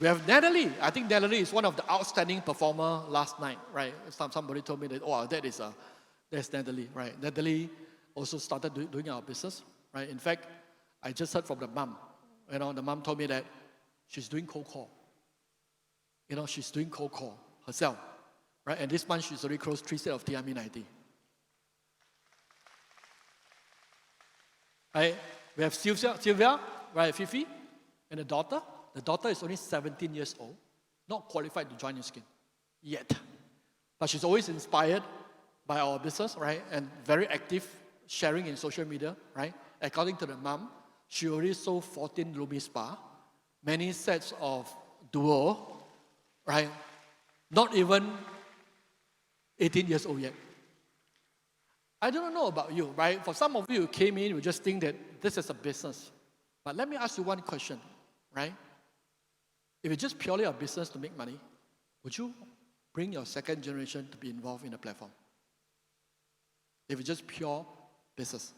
Speaker 1: We have Natalie. I think Natalie is one of the outstanding performer last night, right? Somebody told me that, oh, that's Natalie, right? Natalie also started doing our business, right? In fact, I just heard from the mom. The mom told me that she's doing cold call. She's doing cold call herself, right? And this month she's already closed 3 sets of TME 90. Right? We have Sylvia, right? Fifi, and the daughter. The daughter is only 17 years old, not qualified to join New Skin yet. But she's always inspired by our business, right? And very active, sharing in social media, right? According to the mom, she already sold 14 Ruby Spa, many sets of Duo, right? Not even 18 years old yet. I don't know about you, right? For some of you who came in, you just think that this is a business. But let me ask you one question, right? If it's just purely a business to make money, would you bring your second generation to be involved in the platform? If it's just pure business,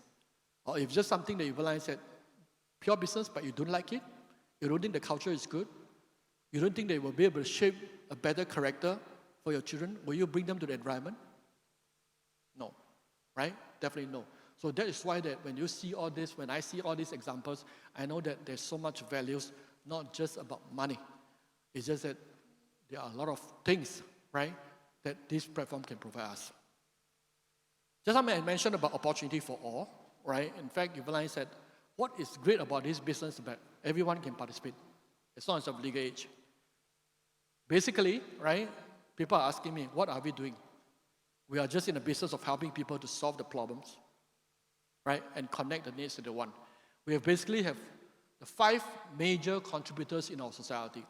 Speaker 1: or if it's just something that you realize that pure business, but you don't like it, you don't think the culture is good, you don't think they will be able to shape a better character for your children, will you bring them to the environment? No, right? Definitely no. So that is why that when you see all this, when I see all these examples, I know that there's so much values, not just about money. It's just that there are a lot of things, right, that this platform can provide us. Just like I mentioned about opportunity for all, right? In fact, you realize that what is great about this business is that everyone can participate, as long as of legal age. Basically, right, people are asking me, what are we doing? We are just in the business of helping people to solve the problems, right, and connect the needs to the one. We basically have the 5 major contributors in our society.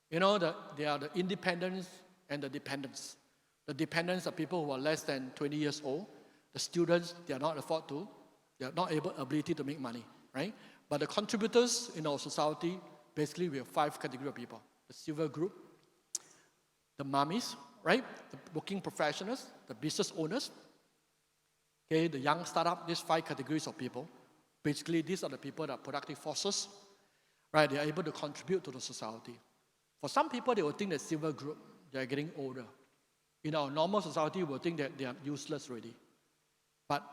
Speaker 1: They are the independents and the dependents. The dependents are people who are less than 20 years old. The students, they are not ability to make money, right? But the contributors in our society, basically we have 5 categories of people. The silver group, the mummies, right? The working professionals, the business owners, okay, the young startup, these 5 categories of people. Basically, these are the people that are productive forces, right? They are able to contribute to the society. For some people, they will think that silver group, they are getting older. In our normal society, we will think that they are useless already. But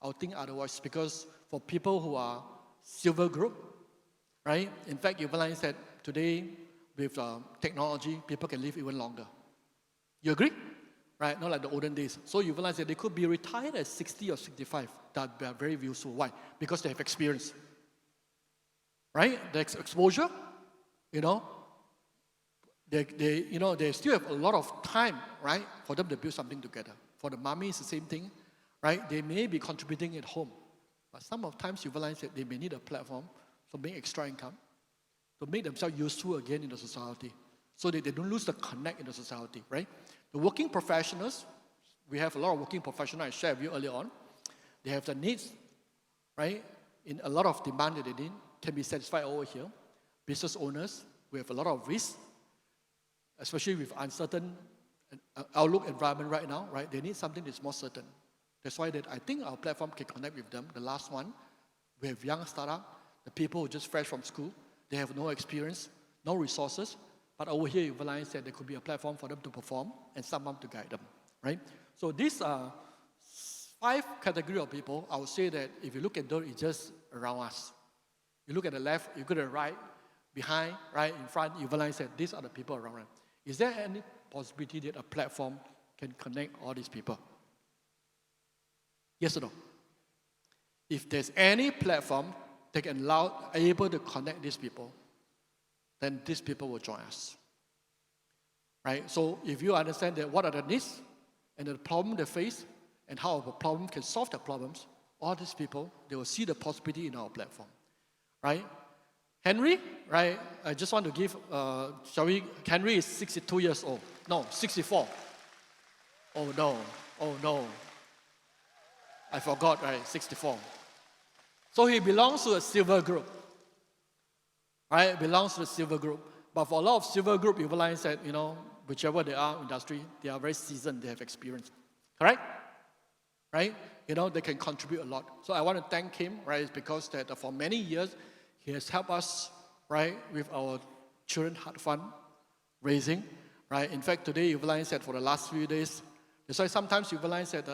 Speaker 1: I'll think otherwise, because for people who are silver group, right? In fact, you realize that today with technology, people can live even longer. You agree? Right? Not like the olden days. So you realize that they could be retired at 60 or 65. That are very useful. Why? Because they have experience. Right? The exposure, you know, they still have a lot of time, right, for them to build something together. For the mummy, it's the same thing, right? They may be contributing at home, but some of times you realize that they may need a platform to make extra income, to make themselves useful again in the society, so that they don't lose the connect in the society, right? The working professionals, we have a lot of working professionals I shared with you earlier on. They have the needs, right? In a lot of demand that they need can be satisfied over here. Business owners, we have a lot of risk, especially with uncertain outlook environment right now, right? They need something that's more certain. That's why that I think our platform can connect with them. The last one, we have young startup, the people who are just fresh from school, they have no experience, no resources, but over here you realize that there could be a platform for them to perform and someone to guide them, right? So these are 5 categories of people. I would say that if you look at those, it's just around us. You look at the left, you go to the right, behind, right, in front, you realize that these are the people around them. Is there any possibility that a platform can connect all these people? Yes or no? If there's any platform that can able to connect these people, then these people will join us. Right? So if you understand that what are the needs and the problem they face and how a problem can solve the problems, all these people, they will see the possibility in our platform. Right? Henry, right? I just want to give, Henry is 62 years old. No, 64. Oh no. I forgot, right? 64. So he belongs to a silver group. Right? Belongs to the silver group. But for a lot of silver group, you realize that, whichever they are industry, they are very seasoned, they have experience. Correct? Right? They can contribute a lot. So I want to thank him, right? Because that for many years, he has helped us, right, with our children heart fund raising, right? In fact, today you realize that for the last few days, that's why sometimes you realize that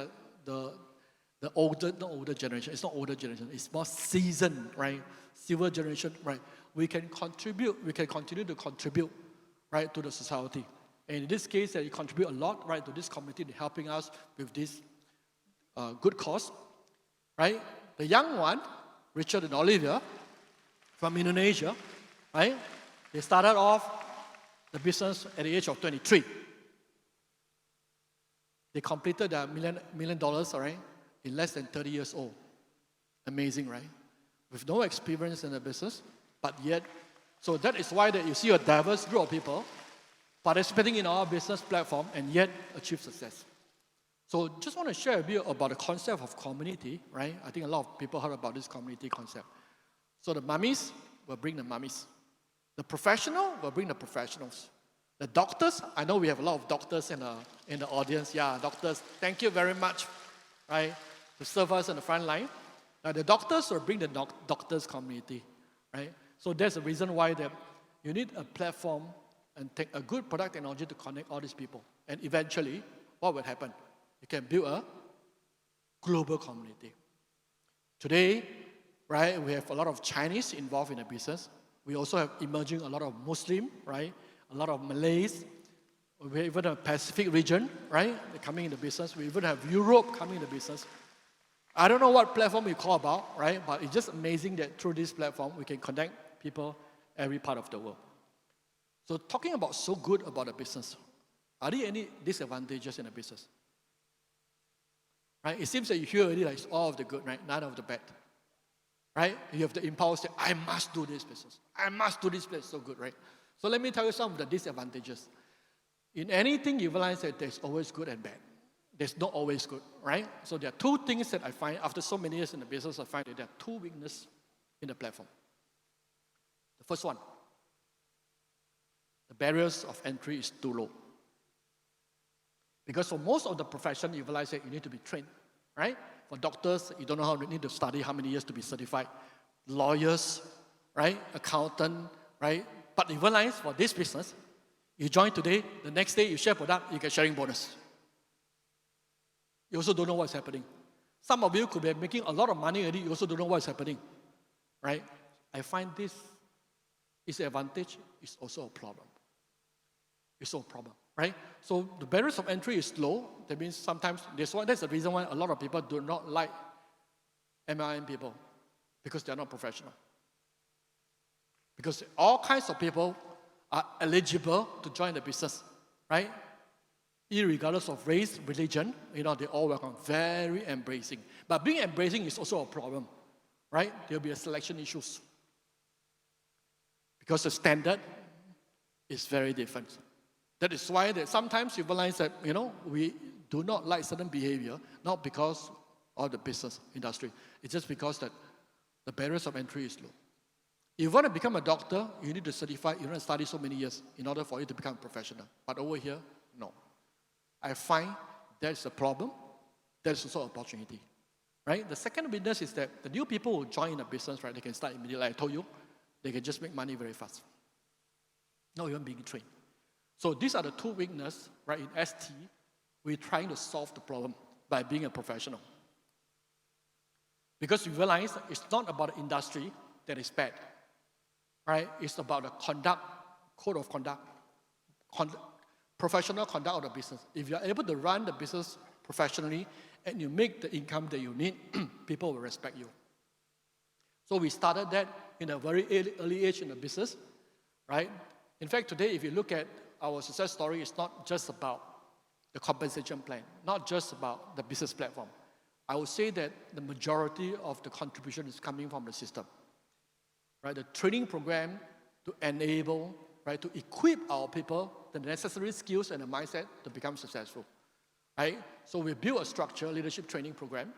Speaker 1: the older generation, it's not older generation, it's more seasoned, right? Silver generation, right? We can continue to contribute, right, to the society. And in this case, you contribute a lot, right, to this community, helping us with this good cause, right? The young one, Richard and Olivia, from Indonesia, right? They started off the business at the age of 23. They completed their $1 million, right, in less than 30 years old. Amazing, right? With no experience in the business, but yet, so that is why that you see a diverse group of people participating in our business platform and yet achieve success. So just want to share a bit about the concept of community, right? I think a lot of people heard about this community concept. So the mummies will bring the mummies. The professional will bring the professionals. The doctors, I know we have a lot of doctors in the audience. Yeah, doctors, thank you very much, right, to serve us on the front line. Now the doctors will bring the doctors community, right? So that's the reason why that you need a platform and take a good product technology to connect all these people. And eventually, what will happen? You can build a global community. Today, right, we have a lot of Chinese involved in the business. We also have emerging a lot of Muslim, right, a lot of Malays. We even have Pacific region, right, they're coming in the business. We even have Europe coming in the business. I don't know what platform you call about, right, but it's just amazing that through this platform, we can connect people every part of the world. So talking about so good about the business, are there any disadvantages in the business? Right? It seems that you hear already like it's all of the good, right? None of the bad. Right? You have the impulse that I must do this business. I must do this business. So good, right? So let me tell you some of the disadvantages. In anything, you realize that there's always good and bad. There's not always good, right? So there are 2 things that I find, after so many years in the business, I find that there are 2 weaknesses in the platform. The first one, the barriers of entry is too low. Because for most of the profession, you realize that you need to be trained, right? For doctors, you don't know how you need to study how many years to be certified. Lawyers, right? Accountant, right? But you realize for this business, you join today, the next day you share product, you get sharing bonus. You also don't know what's happening.
Speaker 2: Some of you could be making a lot of money already, you also don't know what's happening, right? I find this is an advantage, it's also a problem. It's also a problem, right? So the barriers of entry is low. That means sometimes, that's the reason why a lot of people do not like MLM people, because they're not professional. Because all kinds of people are eligible to join the business, right? Irregardless of race, religion, they all welcome, very embracing. But being embracing is also a problem, right? There'll be a selection issues. Because the standard is very different. That is why that sometimes you realize that, we do not like certain behavior, not because of the business industry. It's just because that the barriers of entry is low. If you want to become a doctor, you need to certify, you need to study so many years in order for you to become a professional. But over here, no. I find that's a problem. There's also an opportunity, right? The second weakness is that the new people who join a business, right, they can start immediately. Like I told you, they can just make money very fast. Not even being trained. So these are the two weaknesses, right, in ST. We're trying to solve the problem by being a professional. Because we realize it's not about the industry that is bad, right? It's about the conduct, code of conduct, professional conduct of the business. If you're able to run the business professionally and you make the income that you need, people will respect you. So we started that in a very early age in the business, right? In fact, today, if you look at our success story, it's not just about the compensation plan, not just about the business platform. I would say that the majority of the contribution is coming from the system, right? The training program to enable, right, to equip our people the necessary skills and the mindset to become successful, right? So we built a structure, leadership training program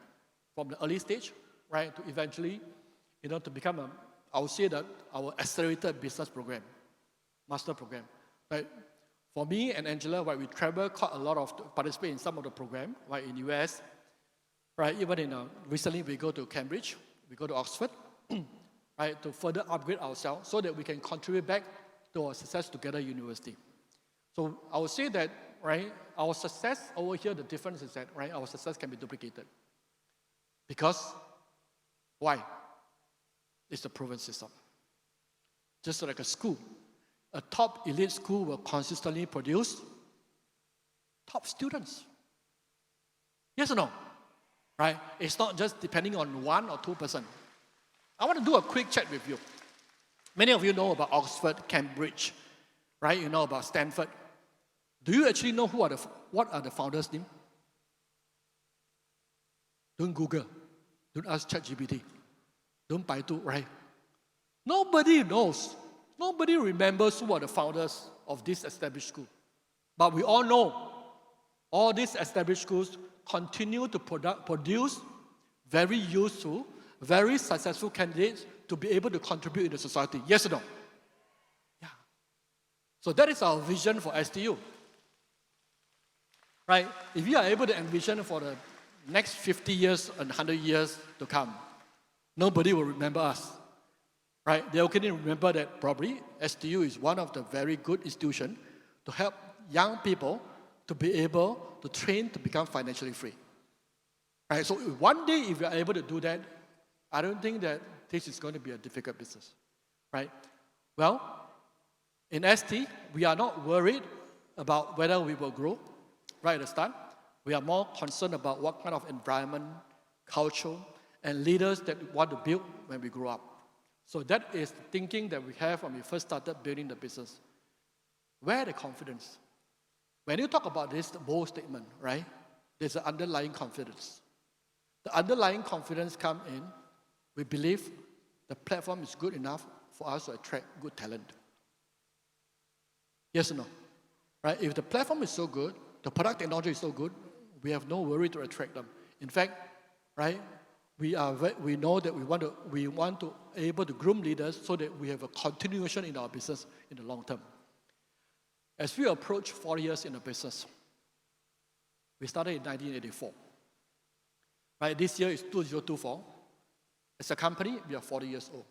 Speaker 2: from the early stage, right, to eventually, to become I would say that our accelerated business program, master program, right? For me and Angela, right, we travel quite a lot to participate in some of the program, right, in US, right? Even recently we go to Cambridge, we go to Oxford, right, to further upgrade ourselves so that we can contribute back to our Success Together University. So I would say that, right, our success over here, the difference is that, right, our success can be duplicated. Because, why? It's a proven system. Just like a school. A top elite school will consistently produce top students. Yes or no? Right? It's not just depending on 1 or 2%. I want to do a quick check with you. Many of you know about Oxford, Cambridge, right? You know about Stanford. Do you actually know what are the founders' names? Don't Google. Don't ask ChatGPT. Don't Baidu, right? Nobody knows. Nobody remembers who are the founders of this established school. But we all know all these established schools continue to produce very useful, very successful candidates to be able to contribute in the society. Yes or no? Yeah. So that is our vision for STU. Right? If you are able to envision for the next 50 years and 100 years to come, nobody will remember us. Right? They can remember that probably STU is one of the very good institutions to help young people to be able to train to become financially free. Right? So one day, if you are able to do that, I don't think that this is going to be a difficult business. Right? Well, in ST, we are not worried about whether we will grow right at the start. We are more concerned about what kind of environment, culture, and leaders that we want to build when we grow up. So that is the thinking that we have when we first started building the business. Where the confidence? When you talk about this bold statement, right, there's an underlying confidence. The underlying confidence comes in, we believe the platform is good enough for us to attract good talent. Yes or no? Right? If the platform is so good, the product technology is so good, we have no worry to attract them. In fact, right, we know that we want to able to groom leaders so that we have a continuation in our business in the long term. As we approach 40 years in the business, we started in 1984. Right, this year is 2024. As a company, we are 40 years old.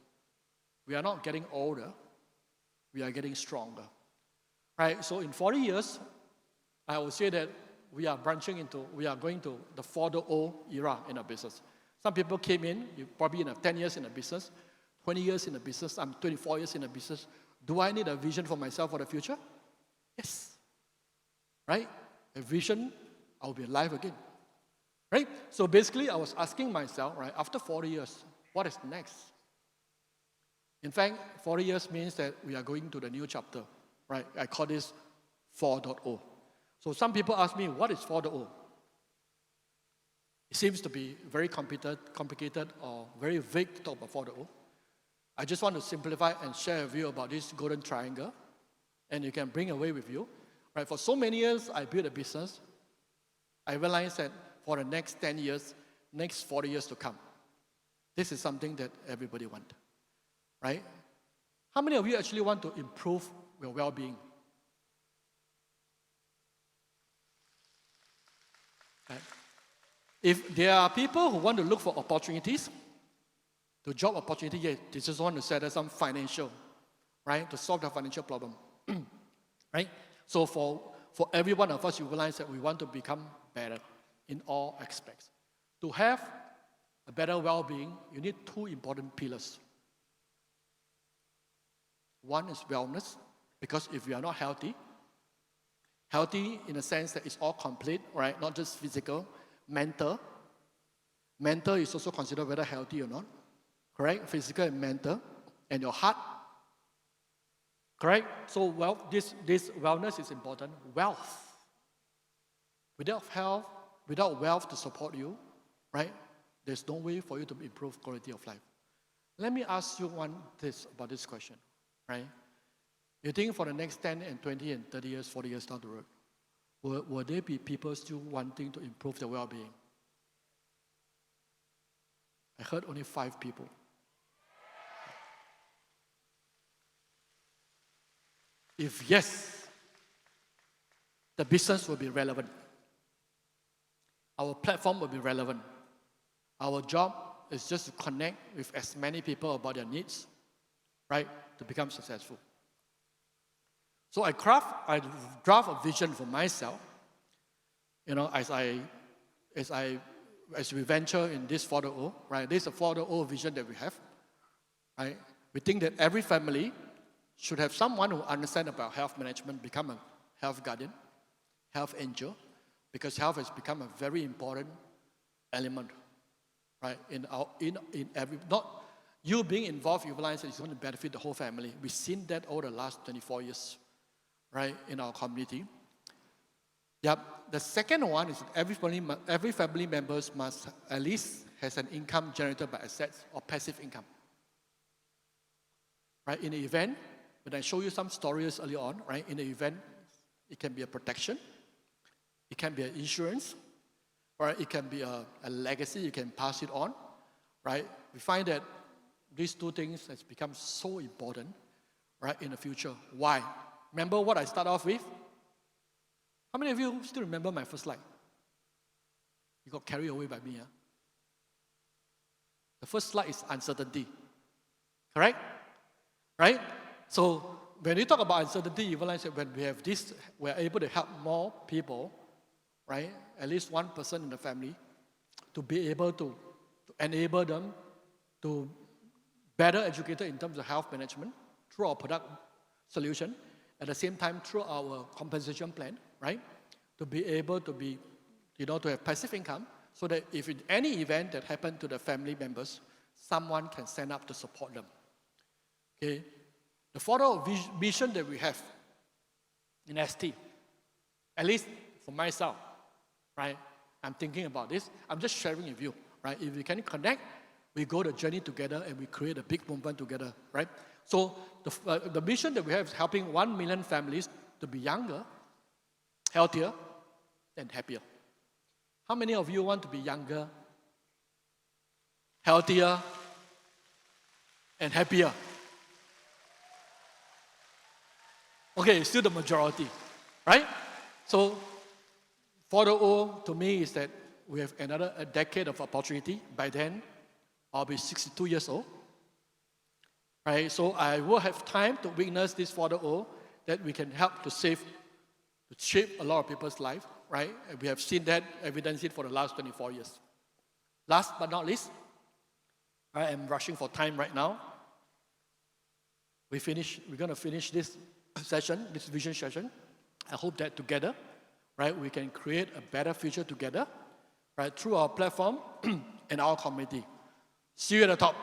Speaker 2: We are not getting older, we are getting stronger. Right, so in 40 years, I would say that we are going to the 4.0 era in our business. Some people came in, you probably 10 years in a business, 20 years in a business, I'm 24 years in a business. Do I need a vision for myself for the future? Yes. Right? A vision, I'll be alive again. Right? So basically, I was asking myself, right, after 40 years, what is next? In fact, 40 years means that we are going to the new chapter, right? I call this 4.0. So some people ask me, what is 4.0? It seems to be very complicated or very vague to talk about 4.0. I just want to simplify and share with you about this golden triangle, and you can bring away with you. Right? For so many years, I built a business. I realized that for the next 10 years, next 40 years to come, this is something that everybody wants. Right? How many of you actually want to improve your well-being? Right? If there are people who want to look for opportunities, to job opportunity, yes, they just want to set up some financial, right, to solve the financial problem. Right? So for every one of us, you realize that we want to become better in all aspects. To have a better well-being, you need two important pillars. One is wellness, because if you are not healthy in a sense that it's all complete, right? Not just physical, mental. Mental is also considered whether healthy or not, correct? Physical and mental, and your heart, correct? So this wellness is important. Wealth. Without health, without wealth to support you, right? There's no way for you to improve quality of life. Let me ask you about this question, right? You think for the next 10 and 20 and 30 years, 40 years down the road, will there be people still wanting to improve their well-being? I heard only 5 people. If yes, the business will be relevant. Our platform will be relevant. Our job is just to connect with as many people about their needs, right, to become successful. So I draft a vision for myself, as we venture in this 4.0, right? This is a 4.0 vision that we have, right? We think that every family should have someone who understands about health management, become a health guardian, health angel, because health has become a very important element, right? Not you being involved, you realize that it's going to benefit the whole family. We've seen that over the last 24 years, right, in our community. Yep. The second one is that every family members must at least has an income generated by assets or passive income. Right? In the event, when I show you some stories early on, right? In the event, it can be a protection, it can be an insurance, or it can be a legacy. You can pass it on, right? We find that these two things has become so important, right, in the future. Why? Remember what I started off with? How many of you still remember my first slide? You got carried away by me, huh? The first slide is uncertainty. Correct? Right? So when you talk about uncertainty, you realize that when we have this, we're able to help more people, right? At least one person in the family, to be able to enable them to better educated in terms of health management through our product solution. At the same time, through our compensation plan, right? To be able to be, to have passive income, so that if in any event that happened to the family members, someone can stand up to support them. Okay? The photo vision that we have in ST, at least for myself, right? I'm thinking about this. I'm just sharing with you, right? If we can connect, we go the journey together and we create a big movement together, right? So the mission that we have is helping 1 million families to be younger, healthier, and happier. How many of you want to be younger, healthier, and happier? Okay, it's still the majority, right? So 4.0 to me is that we have a decade of opportunity. By then, I'll be 62 years old. Right? So I will have time to witness this 4.0 that we can help to shape a lot of people's life, right? And we have seen that, evidenced it for the last 24 years. Last but not least, I am rushing for time right now. We're going to finish this session, this vision session. I hope that together, right, we can create a better future together, right, through our platform and our community. See you at the top.